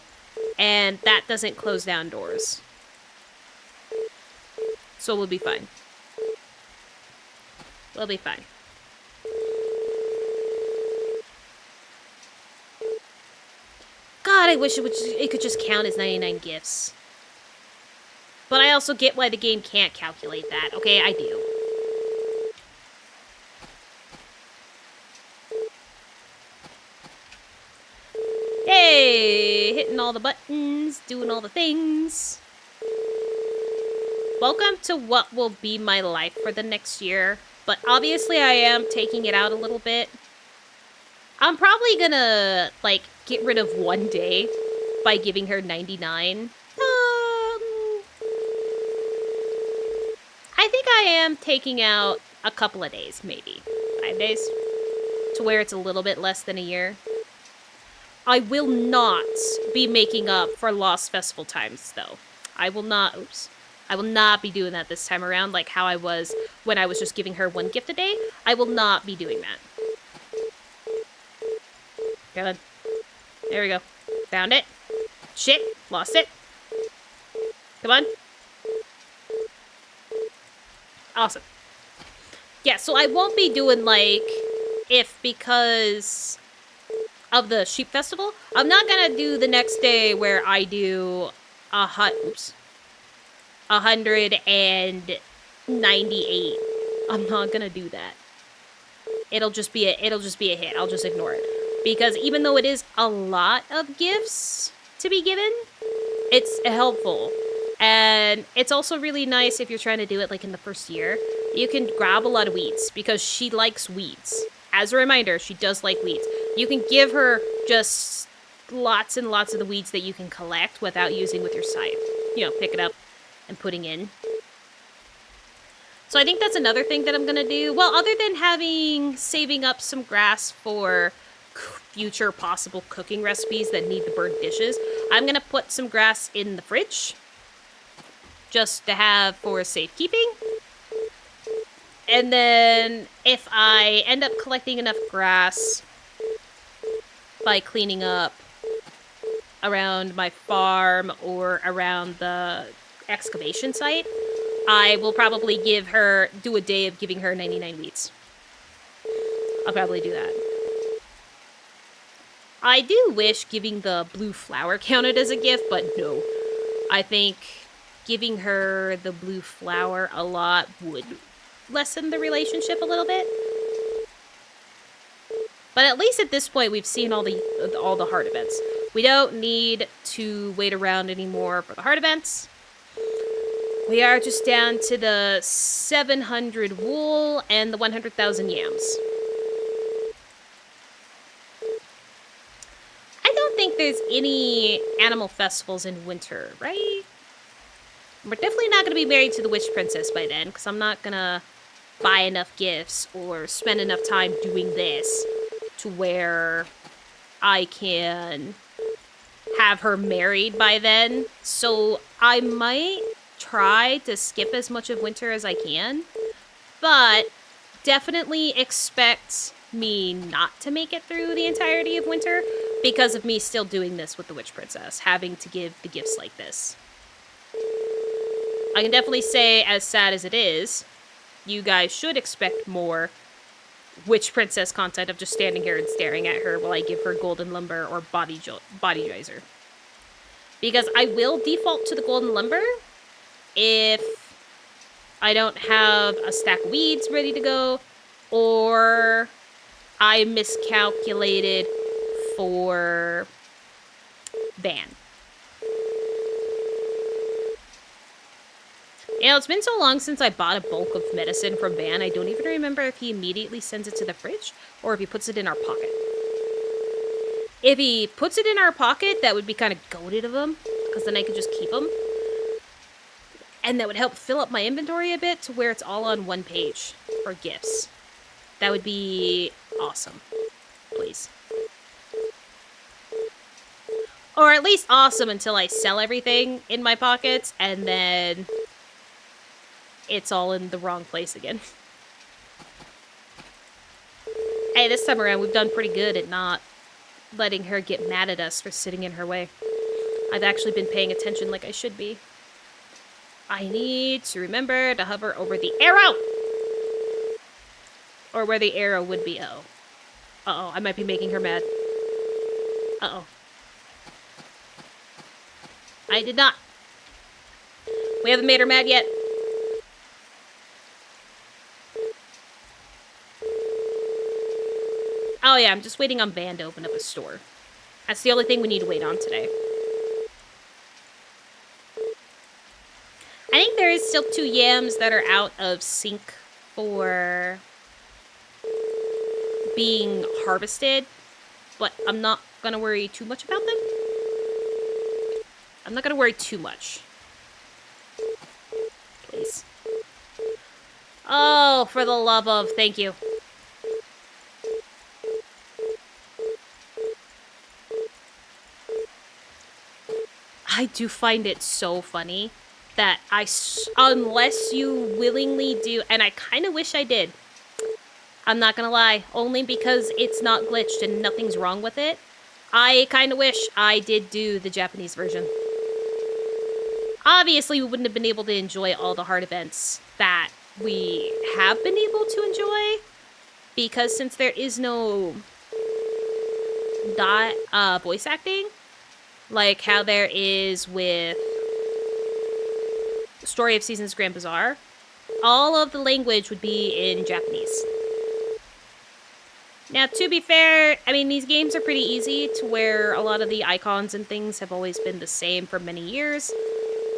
and that doesn't close down doors. So we'll be fine. We'll be fine. God, I wish it could just count as 99 gifts. But I also get why the game can't calculate that. Okay, I do. Hey! Hitting all the buttons, doing all the things. Welcome to what will be my life for the next year. But obviously I am taking it out a little bit. I'm probably gonna, like, get rid of one day by giving her 99. I think I am taking out a couple of days, maybe 5 days, to where it's a little bit less than a year. I will not be making up for lost festival times, though. I will not be doing that this time around, like how I was when I was just giving her one gift a day. I will not be doing that. Good. There we go. Found it. Shit. Lost it. Come on. Awesome. Yeah, so I won't be doing, like, if because of the sheep festival, I'm not gonna do the next day where I do 198. I'm not gonna do that. It'll just be a hit. I'll just ignore it. Because even though it is a lot of gifts to be given, it's helpful. And it's also really nice if you're trying to do it like in the first year. You can grab a lot of weeds because she likes weeds. As a reminder, she does like weeds. You can give her just lots and lots of the weeds that you can collect without using with your scythe. You know, pick it up and putting in. So I think that's another thing that I'm going to do. Well, other than saving up some grass for future possible cooking recipes that need the burnt dishes, I'm going to put some grass in the fridge. Just to have for safekeeping. And then if I end up collecting enough grass by cleaning up around my farm or around the excavation site, I will probably do a day of giving her 99 weeds. I'll probably do that. I do wish giving the blue flower counted as a gift, but no. I think giving her the blue flower a lot would lessen the relationship a little bit. But at least at this point, we've seen all the heart events. We don't need to wait around anymore for the heart events. We are just down to the 700 wool and the 100,000 yams. I don't think there's any animal festivals in winter, right? We're definitely not going to be married to the Witch Princess by then, because I'm not going to buy enough gifts or spend enough time doing this to where I can have her married by then. So I might try to skip as much of winter as I can, but definitely expect me not to make it through the entirety of winter because of me still doing this with the Witch Princess, having to give the gifts like this. I can definitely say, as sad as it is, you guys should expect more Witch Princess content of just standing here and staring at her while I give her golden lumber or body geyser. Because I will default to the golden lumber if I don't have a stack of weeds ready to go, or I miscalculated for Van. You know, it's been so long since I bought a bulk of medicine from Van, I don't even remember if he immediately sends it to the fridge or if he puts it in our pocket. If he puts it in our pocket, that would be kind of goated of him, because then I could just keep them. And that would help fill up my inventory a bit to where it's all on one page for gifts. That would be awesome. Please. Or at least awesome until I sell everything in my pockets and then it's all in the wrong place again. Hey, this time around we've done pretty good at not letting her get mad at us for sitting in her way. I've actually been paying attention like I should be. I need to remember to hover over the arrow! Or where the arrow would be. Uh-oh. Uh-oh, I might be making her mad. Uh-oh. I did not. We haven't made her mad yet. Oh yeah, I'm just waiting on Van to open up a store. That's the only thing we need to wait on today. I think there is still 2 yams that are out of sync for being harvested, but I'm not gonna worry too much about them. I'm not gonna worry too much. Please. Oh, for the love of, thank you. I do find it so funny that unless you willingly do, and I kind of wish I did. I'm not gonna lie, only because it's not glitched and nothing's wrong with it. I kind of wish I did do the Japanese version. Obviously, we wouldn't have been able to enjoy all the hard events that we have been able to enjoy, because since there is no voice acting, like how there is with Story of Seasons Grand Bazaar, all of the language would be in Japanese. Now, to be fair, I mean, these games are pretty easy to where a lot of the icons and things have always been the same for many years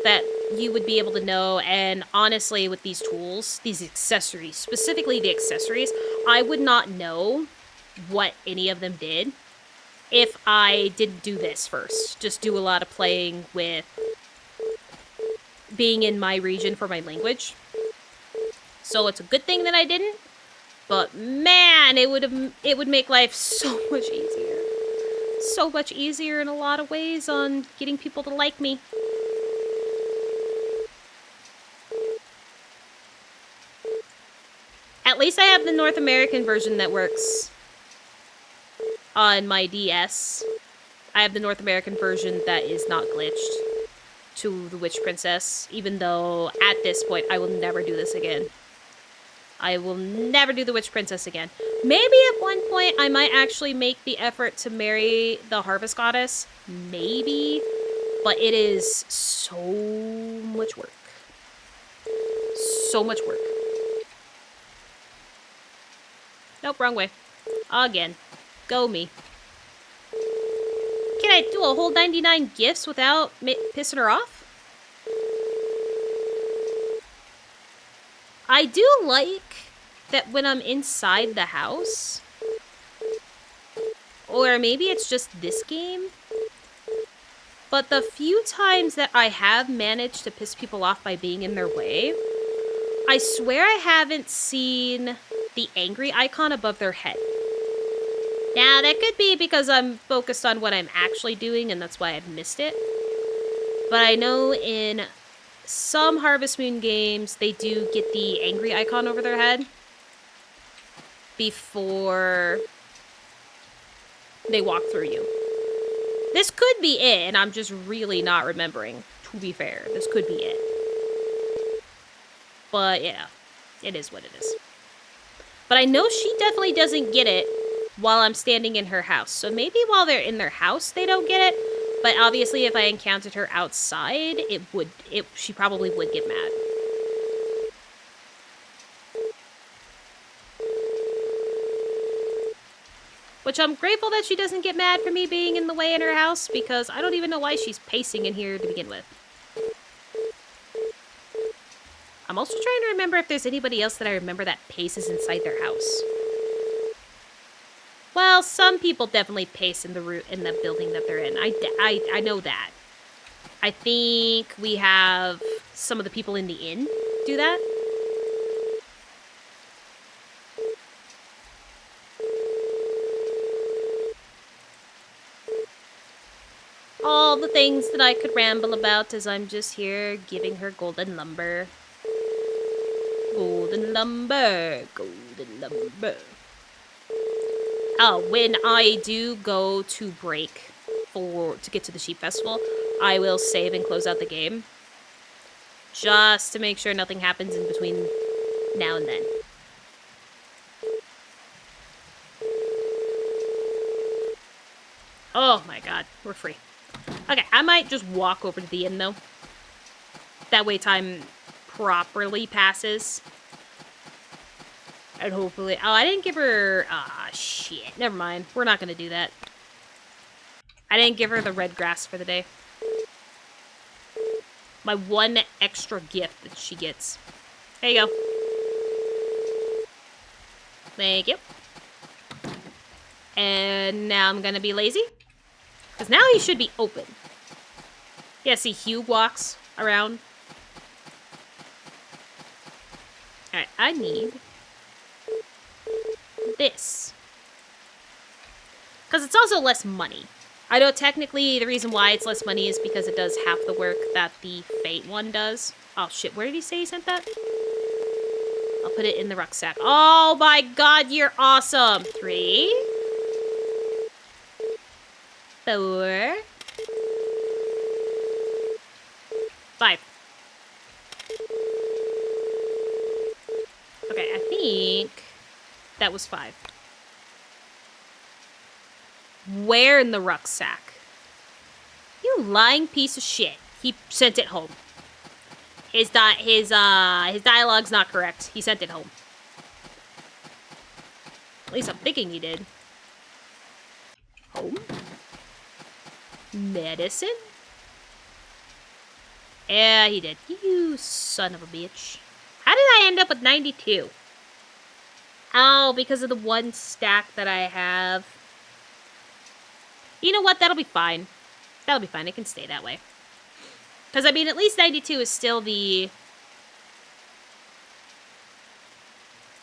that you would be able to know. And honestly, with these tools, these accessories, specifically the accessories, I would not know what any of them did if I didn't do this first. Just do a lot of playing with being in my region for my language. So it's a good thing that I didn't. But man, it would make life so much easier. So much easier in a lot of ways on getting people to like me. At least I have the North American version that works on my DS. I have the North American version that is not glitched to the Witch Princess, even though at this point I will never do this again. I will never do the Witch Princess again. Maybe at one point I might actually make the effort to marry the Harvest Goddess. Maybe. But it is so much work. So much work. Nope, wrong way. Again. Go me. Can I do a whole 99 gifts without pissing her off? I do like that when I'm inside the house, or maybe it's just this game, but the few times that I have managed to piss people off by being in their way, I swear I haven't seen the angry icon above their head. Now, that could be because I'm focused on what I'm actually doing, and that's why I've missed it. But I know in some Harvest Moon games, they do get the angry icon over their head before they walk through you. This could be it, and I'm just really not remembering, to be fair. This could be it. But, yeah, it is what it is. But I know she definitely doesn't get it while I'm standing in her house. So maybe while they're in their house, they don't get it. But obviously, if I encountered her outside, she probably would get mad. Which I'm grateful that she doesn't get mad for me being in the way in her house, because I don't even know why she's pacing in here to begin with. I'm also trying to remember if there's anybody else that I remember that paces inside their house. Well, some people definitely pace in the building that they're in. I know that. I think we have some of the people in the inn do that. All the things that I could ramble about as I'm just here giving her golden lumber. Golden lumber, golden lumber. Oh, when I do go to break to get to the sheep festival, I will save and close out the game. Just to make sure nothing happens in between now and then. Oh my god, we're free. Okay, I might just walk over to the inn though. That way time properly passes. And hopefully... Oh, I didn't give her... Ah, shit. Never mind. We're not gonna do that. I didn't give her the red grass for the day. My one extra gift that she gets. There you go. Thank you. And now I'm gonna be lazy. Because now he should be open. Yeah, see, Hugh walks around. Alright, I need... this. Because it's also less money. I know technically the reason why it's less money is because it does half the work that the Fate one does. Oh shit, where did he say he sent that? I'll put it in the rucksack. Oh my god, you're awesome! 3, 4, 5. Okay, I think that was 5. Where in the rucksack? You lying piece of shit. He sent it home. His dialogue's not correct. He sent it home. At least I'm thinking he did. Home? Medicine? Yeah, he did. You son of a bitch. How did I end up with 92? Oh, because of the one stack that I have. You know what? That'll be fine. That'll be fine. It can stay that way. Because, I mean, at least 92 is still the...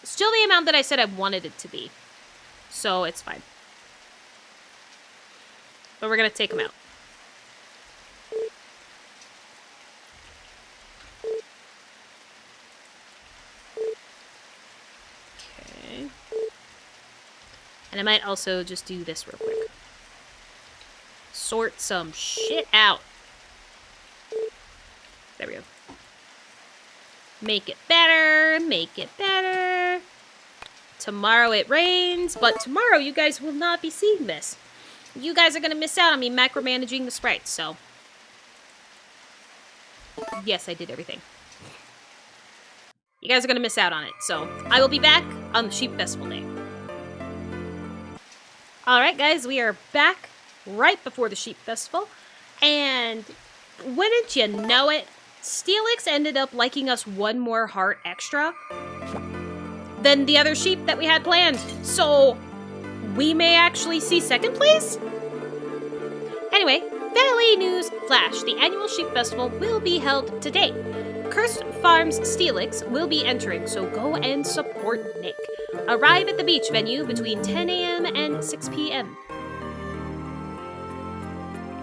still the amount that I said I wanted it to be. So, it's fine. But we're going to take them out. Okay. And I might also just do this real quick. Sort some shit out. There we go. Make it better. Make it better. Tomorrow it rains, but tomorrow you guys will not be seeing this. You guys are going to miss out on me micromanaging the sprites, so. Yes, I did everything. You guys are going to miss out on it, so. I will be back on the Sheep Festival Day. Alright, guys, we are back right before the Sheep Festival, and wouldn't you know it, Steelix ended up liking us one more heart extra than the other sheep that we had planned, so we may actually see second place? Anyway, Valley News Flash, the annual Sheep Festival will be held today. Cursed Farms Steelix will be entering, so go and support Nick. Arrive at the beach venue between 10 a.m. and 6 p.m.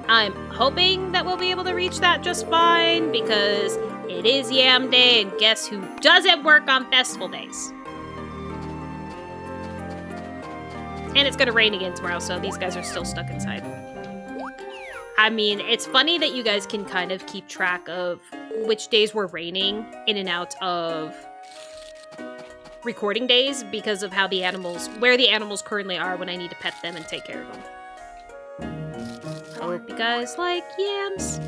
I'm hoping that we'll be able to reach that just fine, because it is Yam Day, and guess who doesn't work on festival days? And it's gonna rain again tomorrow, so these guys are still stuck inside. I mean, it's funny that you guys can kind of keep track of which days we're raining in and out of recording days because of how the animals, where the animals currently are when I need to pet them and take care of them. hope you guys like yams.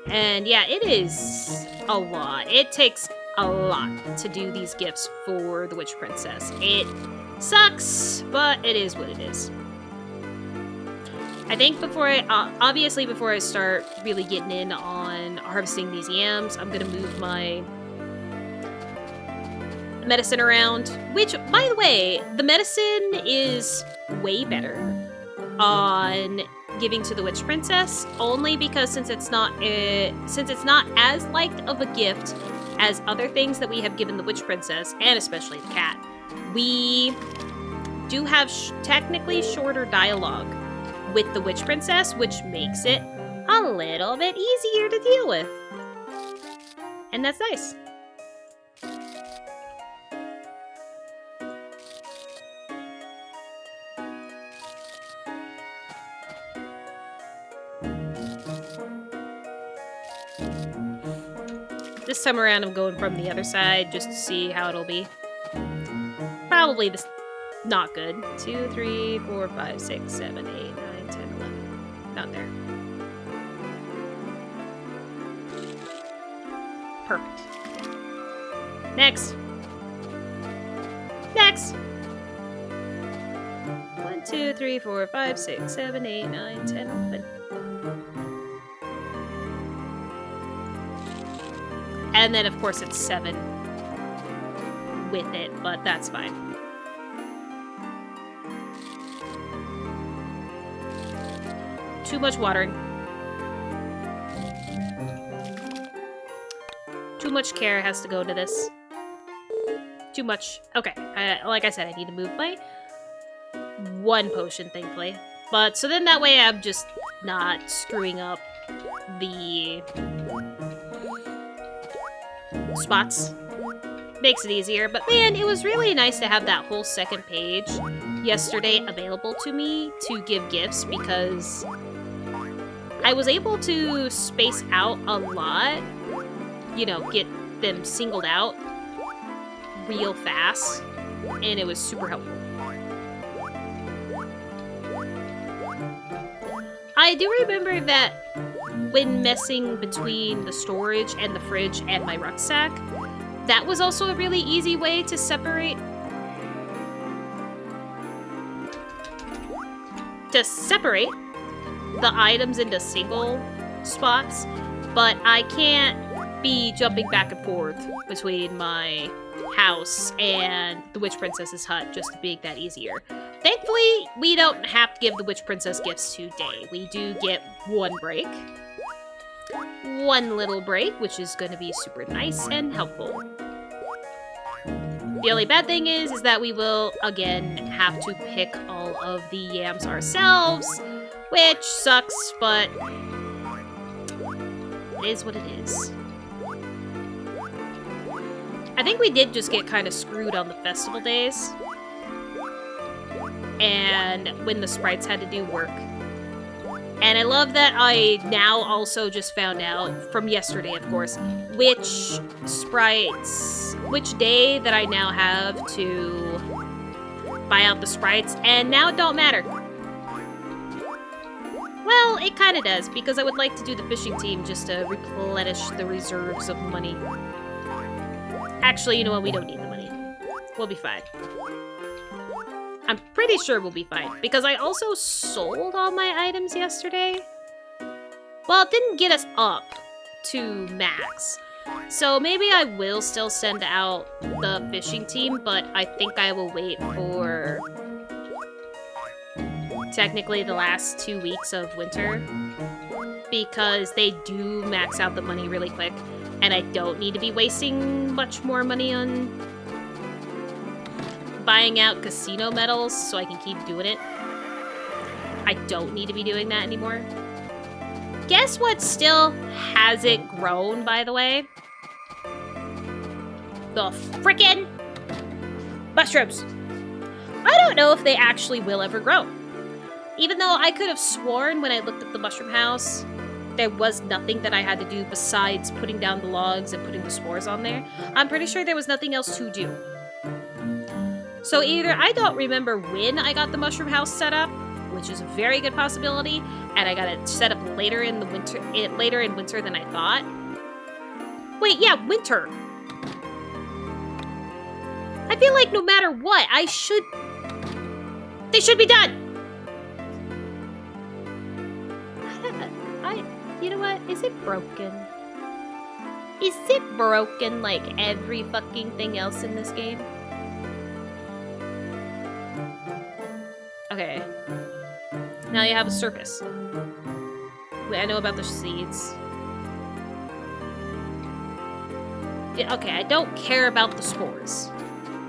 And yeah, it is a lot. It takes a lot to do these gifts for the Witch Princess. It sucks, but it is what it is. I think before I start really getting in on harvesting these yams, I'm gonna move my medicine around, which, by the way, the medicine is way better on giving to the Witch Princess, only because since it's not as liked of a gift as other things that we have given the Witch Princess, and especially the cat, we do have technically shorter dialogue with the Witch Princess, which makes it a little bit easier to deal with. And that's nice. This time around, I'm going from the other side just to see how it'll be. Probably this not good. 2, 3, 4, 5, 6, 7, 8, 9, 10, 11. Not there. Perfect. Next. Next. 1, 2, 3, 4, 5, 6, 7, 8, 9, 10, 11. And then, of course, it's 7 with it, but that's fine. Too much watering. Too much care has to go to this. Too much. Okay, like I said, I need to move my 1 potion, thankfully. But, so then that way I'm just not screwing up the spots. Makes it easier, but man, it was really nice to have that whole second page yesterday available to me to give gifts, because I was able to space out a lot, you know, get them singled out real fast, and it was super helpful. I do remember that when messing between the storage and the fridge and my rucksack, that was also a really easy way to separate the items into single spots, but I can't be jumping back and forth between my house and the Witch Princess's hut just to make that easier. Thankfully, we don't have to give the Witch Princess gifts today. We do get 1 break. 1 little break, which is going to be super nice and helpful. The only bad thing is that we will, again, have to pick all of the yams ourselves, which sucks, but it is what it is. I think we did just get kind of screwed on the festival days, and when the sprites had to do work. And I love that I now also just found out, from yesterday of course, which day that I now have to buy out the sprites, and now it don't matter. Well, it kind of does, because I would like to do the fishing team just to replenish the reserves of money. Actually, you know what? We don't need the money. We'll be fine. I'm pretty sure we'll be fine, because I also sold all my items yesterday. Well, it didn't get us up to max. So maybe I will still send out the fishing team, but I think I will wait for technically the last 2 weeks of winter, because they do max out the money really quick, and I don't need to be wasting much more money on buying out casino medals so I can keep doing it. I don't need to be doing that anymore. Guess what still hasn't grown, by the way? The frickin' mushrooms. I don't know if they actually will ever grow. Even though I could have sworn when I looked at the mushroom house, there was nothing that I had to do besides putting down the logs and putting the spores on there. I'm pretty sure there was nothing else to do. So either I don't remember when I got the mushroom house set up, which is a very good possibility, and I got it set up later in winter than I thought. Wait, yeah, winter. I feel like no matter what, they should be done. You know what? Is it broken? Is it broken like every fucking thing else in this game? Okay. Now you have a surface. Wait, I know about the seeds. Yeah, okay, I don't care about the spores.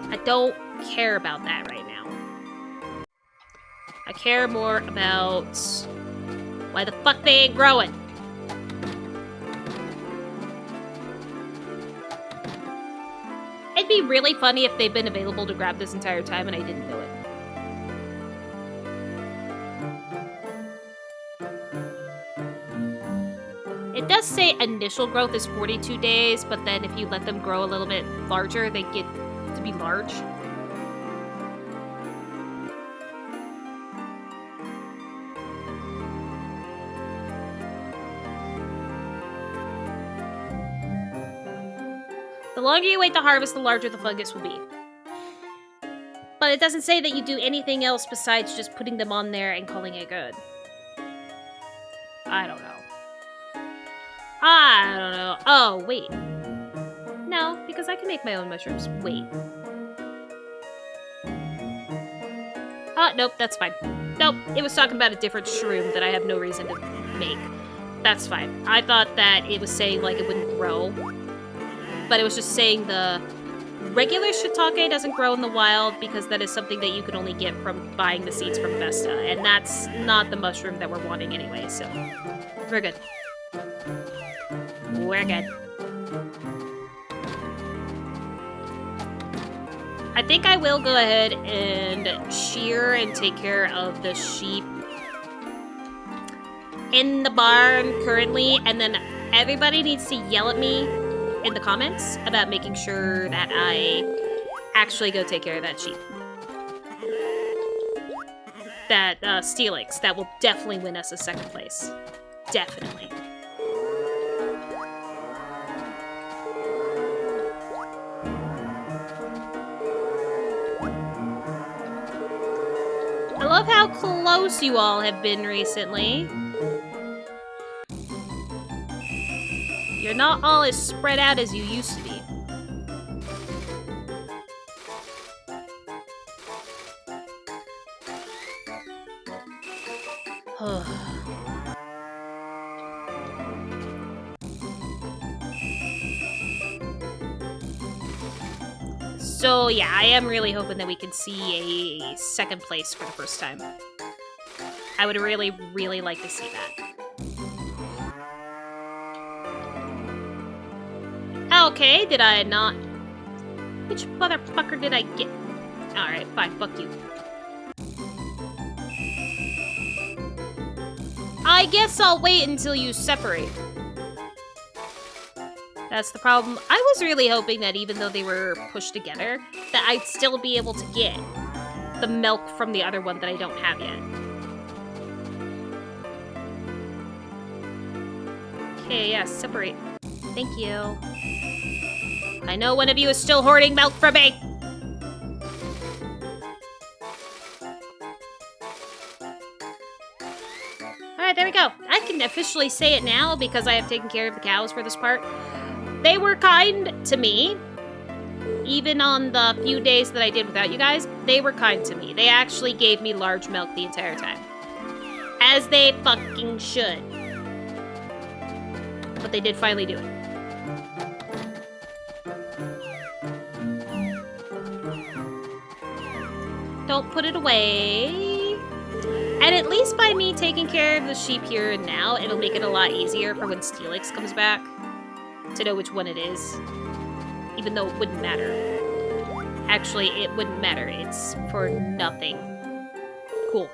I don't care about that right now. I care more about why the fuck they ain't growing. It'd be really funny if they've been available to grab this entire time and I didn't know it. It does say initial growth is 42 days, but then if you let them grow a little bit larger, they get to be large. The longer you wait to harvest, the larger the fungus will be. But it doesn't say that you do anything else besides just putting them on there and calling it good. I don't know. I don't know. Oh, wait. No, because I can make my own mushrooms. Wait. Nope, that's fine. Nope, it was talking about a different shroom that I have no reason to make. That's fine. I thought that it was saying, like, it wouldn't grow. But it was just saying the regular shiitake doesn't grow in the wild because that is something that you can only get from buying the seeds from Vesta. And that's not the mushroom that we're wanting anyway, so we're good. We're good. I think I will go ahead and shear and take care of the sheep in the barn currently, and then everybody needs to yell at me in the comments about making sure that I actually go take care of that sheep. That Steelix, that will definitely win us a second place. Definitely. I love how close you all have been recently. You're not all as spread out as you used to be. So yeah, I am really hoping that we can see a second place for the first time. I would really, really like to see that. Okay, did I not? Which motherfucker did I get? Alright, fine, fuck you. I guess I'll wait until you separate. That's the problem. I was really hoping that even though they were pushed together, that I'd still be able to get the milk from the other one that I don't have yet. Okay, yeah, separate. Thank you. I know one of you is still hoarding milk from me! Alright, there we go. I can officially say it now because I have taken care of the cows for this part. They were kind to me. Even on the few days that I did without you guys, they were kind to me. They actually gave me large milk the entire time. As they fucking should. But they did finally do it. Don't put it away. And at least by me taking care of the sheep here and now, it'll make it a lot easier for when Steelix comes back to know which one it is. Even though it wouldn't matter. Actually, it wouldn't matter. It's for nothing. Cool.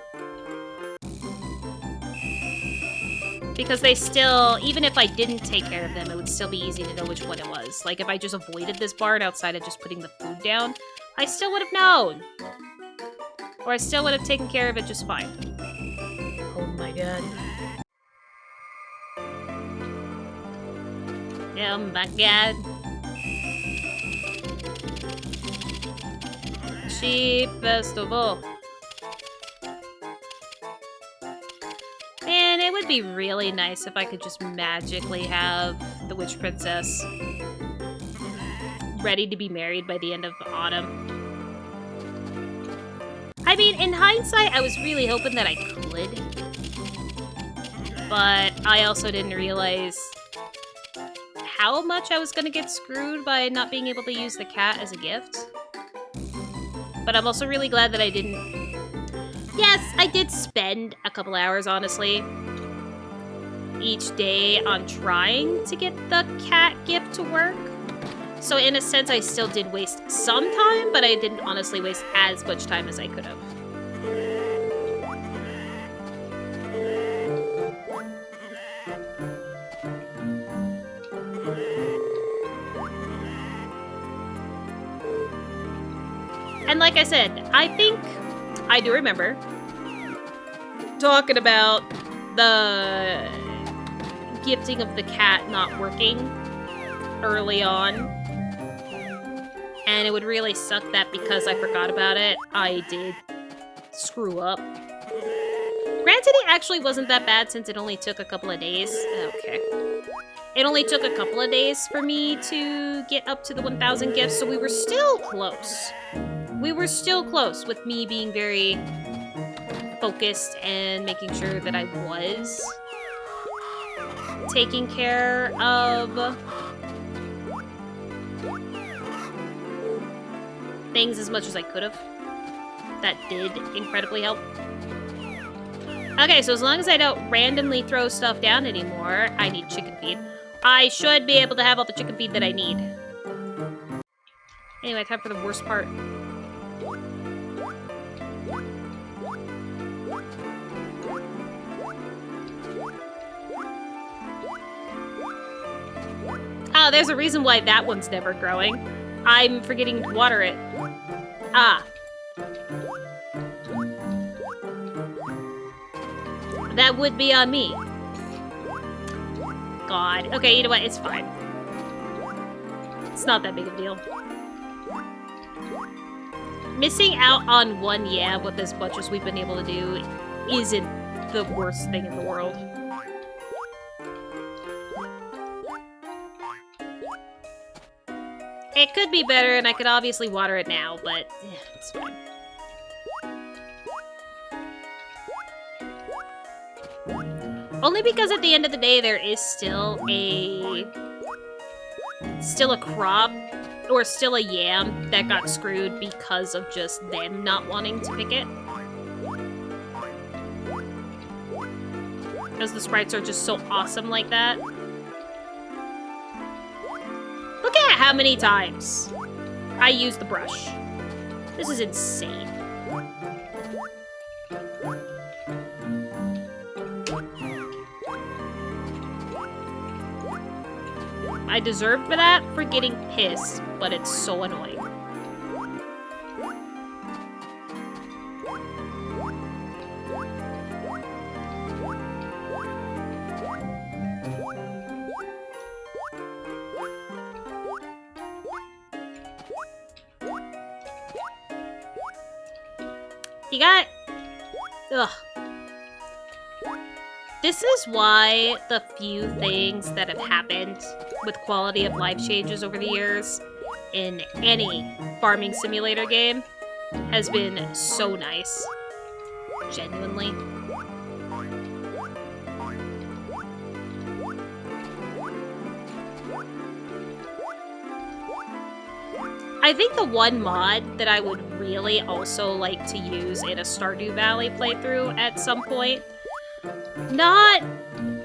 Because they still, even if I didn't take care of them, it would still be easy to know which one it was. Like, if I just avoided this barn outside of just putting the food down, I still would have known. Or I still would have taken care of it just fine. Oh my god. Oh my god. Sheep Festival. Man, it would be really nice if I could just magically have the Witch Princess ready to be married by the end of autumn. I mean, in hindsight, I was really hoping that I could. But I also didn't realize how much I was going to get screwed by not being able to use the cat as a gift. But I'm also really glad that I didn't. Yes, I did spend a couple hours, honestly, each day on trying to get the cat gift to work. So in a sense, I still did waste some time, but I didn't honestly waste as much time as I could have. And like I said, I think I do remember talking about the gifting of the cat not working early on. And it would really suck that because I forgot about it, I did screw up. Granted, it actually wasn't that bad since it only took a couple of days. Okay. It only took a couple of days for me to get up to the 1,000 gifts, so we were still close. We were still close with me being very focused and making sure that I was taking care of things as much as I could have. That did incredibly help. Okay, so as long as I don't randomly throw stuff down anymore, I need chicken feed. I should be able to have all the chicken feed that I need. Anyway, time for the worst part. Oh, there's a reason why that one's never growing. I'm forgetting to water it. Ah. That would be on me. God. Okay, you know what? It's fine. It's not that big of a deal. Missing out on one yam with as much as we've been able to do isn't the worst thing in the world. It could be better, and I could obviously water it now, but it's fine. Only because at the end of the day, there is still a crop, or still a yam that got screwed because of just them not wanting to pick it. Because the sprites are just so awesome like that. Look at how many times I use the brush. This is insane. I deserve for that for getting pissed, but it's so annoying. You got... Ugh. This is why the few things that have happened with quality of life changes over the years in any farming simulator game has been so nice. Genuinely. I think the one mod that I would really also like to use in a Stardew Valley playthrough at some point, not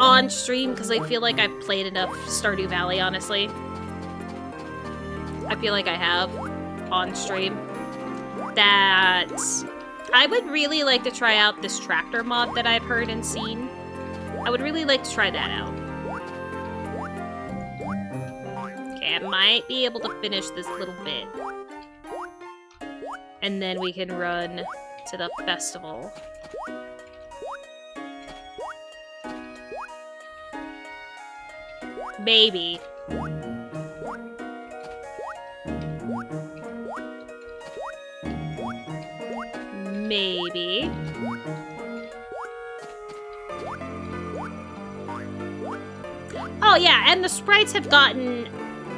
on stream because I feel like I've played enough Stardew Valley, honestly. I feel like I have on stream. That I would really like to try out this tractor mod that I've heard and seen. I would really like to try that out. Okay, I might be able to finish this little bit. And then we can run to the festival. Maybe. Maybe. Oh yeah, and the sprites have gotten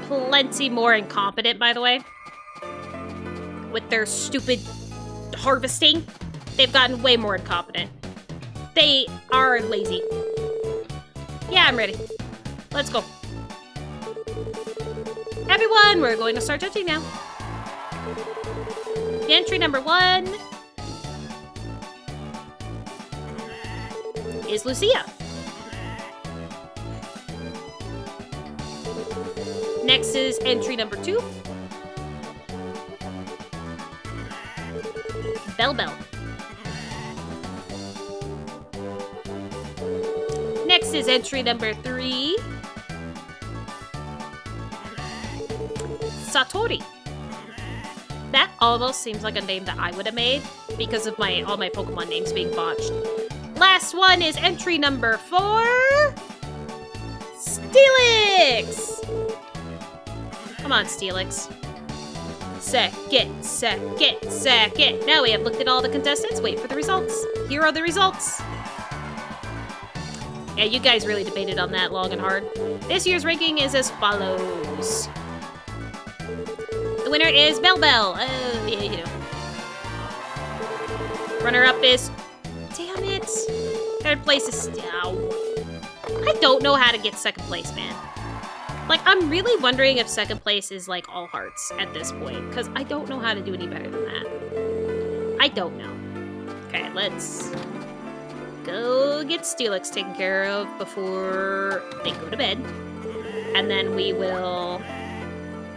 plenty more incompetent, by the way. With their stupid harvesting, they've gotten way more incompetent. They are lazy. Yeah, I'm ready. Let's go. Everyone, we're going to start judging now. Entry number 1 is Lucia. Next is entry number 2. Bell Bell. Next is entry number 3. Satori. That almost seems like a name that I would have made because of all my Pokemon names being botched. Last one is entry number 4. Steelix! Come on, Steelix. Second. Now we have looked at all the contestants. Wait for the results. Here are the results. Yeah, you guys really debated on that long and hard. This year's ranking is as follows. The winner is Bell Bell. Yeah, you know. Runner-up is... Damn it. Third place is... Ow. I don't know how to get second place, man. Like, I'm really wondering if second place is, like, all hearts at this point. Because I don't know how to do any better than that. I don't know. Okay, let's go get Steelix taken care of before they go to bed. And then we will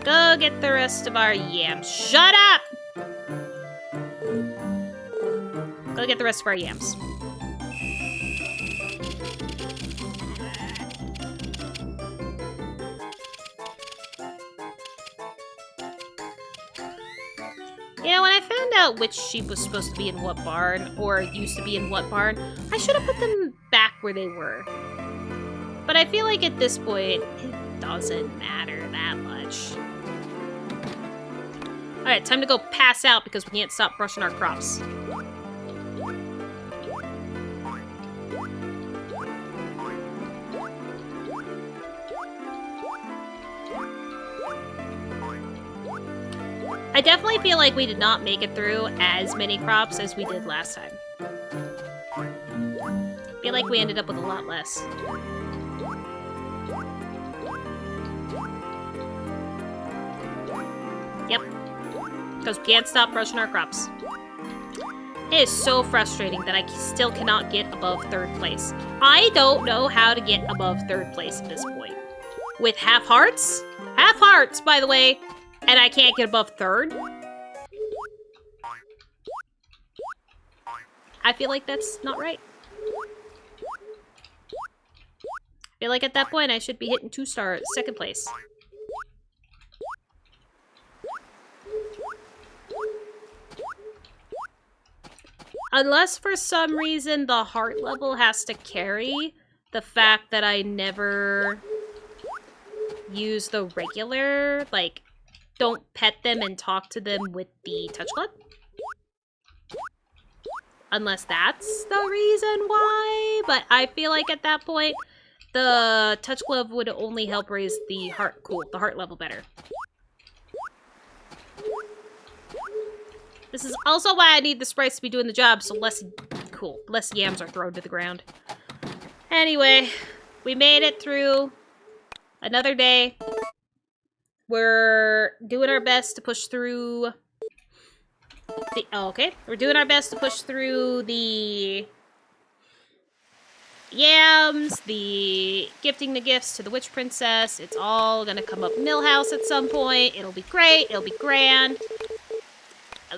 go get the rest of our yams. Shut up! Go get the rest of our yams. You know, when I found out which sheep was supposed to be in what barn, or used to be in what barn, I should have put them back where they were. But I feel like at this point, it doesn't matter that much. Alright, time to go pass out because we can't stop brushing our crops. I definitely feel like we did not make it through as many crops as we did last time. I feel like we ended up with a lot less. Yep. Because we can't stop brushing our crops. It is so frustrating that I still cannot get above 3rd place. I don't know how to get above 3rd place at this point. With half hearts? Half hearts, by the way! And I can't get above 3rd? I feel like that's not right. I feel like at that point I should be hitting 2-star 2nd place. Unless for some reason the heart level has to carry the fact that I never use the regular, like, don't pet them and talk to them with the touch club. Unless that's the reason why. But I feel like at that point, the touch glove would only help raise the heart level better. This is also why I need the sprites to be doing the job, so less yams are thrown to the ground. Anyway, we made it through another day. We're doing our best to push through the... Oh, okay. We're doing our best to push through the yams, the gifting the gifts to the witch princess. It's all gonna come up Millhouse at some point. It'll be great. It'll be grand.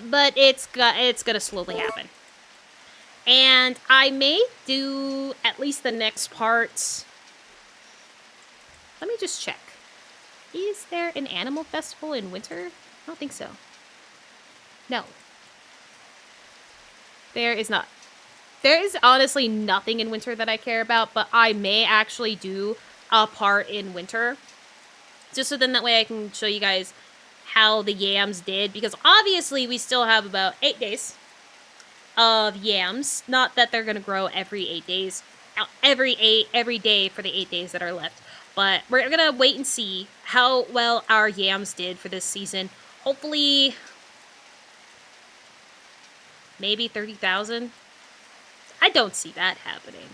But it's gonna slowly happen. And I may do at least the next part. Let me just check. Is there an animal festival in winter? I don't think so. No. There is not. There is honestly nothing in winter that I care about, but I may actually do apart in winter. Just so then that way I can show you guys how the yams did. Because obviously we still have about 8 days of yams. Not that they're going to grow every 8 days. Every day for the 8 days that are left. But we're going to wait and see how well our yams did for this season. Hopefully, maybe 30,000. I don't see that happening.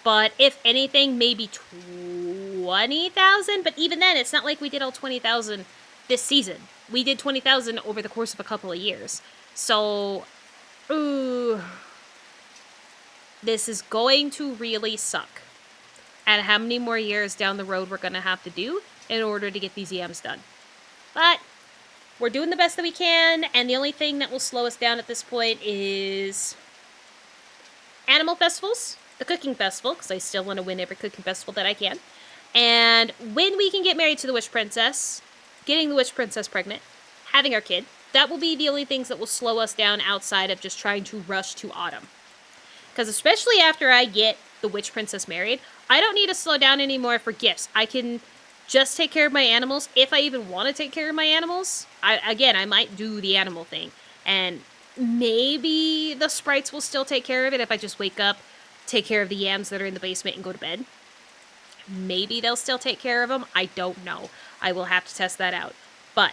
But if anything, maybe 20,000. But even then, it's not like we did all 20,000 this season. We did 20,000 over the course of a couple of years. So, ooh, this is going to really suck. And how many more years down the road we're going to have to do in order to get these yams done. But we're doing the best that we can, and the only thing that will slow us down at this point is animal festivals, the cooking festival, because I still want to win every cooking festival that I can. And when we can get married to the Witch Princess, getting the Witch Princess pregnant, having our kid, that will be the only things that will slow us down outside of just trying to rush to autumn. Because especially after I get the Witch Princess married, I don't need to slow down anymore for gifts. I can just take care of my animals, if I even want to take care of my animals. I might do the animal thing. And maybe the sprites will still take care of it if I just wake up, take care of the yams that are in the basement, and go to bed. Maybe they'll still take care of them. I don't know. I will have to test that out. But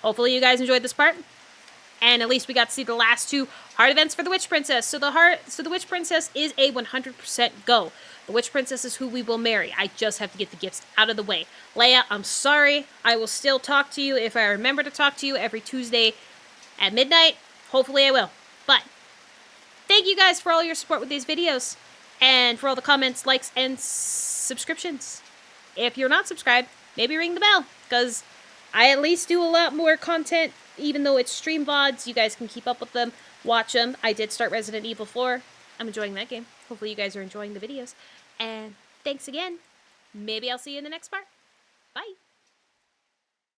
hopefully you guys enjoyed this part. And at least we got to see the last 2 heart events for the Witch Princess. So the Witch Princess is a 100% go. The Witch Princess is who we will marry. I just have to get the gifts out of the way. Leia, I'm sorry. I will still talk to you if I remember to talk to you every Tuesday at midnight. Hopefully I will. But thank you guys for all your support with these videos. And for all the comments, likes, and subscriptions. If you're not subscribed, maybe ring the bell. Because I at least do a lot more content. Even though it's stream VODs, you guys can keep up with them, watch them. I did start Resident Evil 4. I'm enjoying that game. Hopefully you guys are enjoying the videos. And thanks again. Maybe I'll see you in the next part. Bye.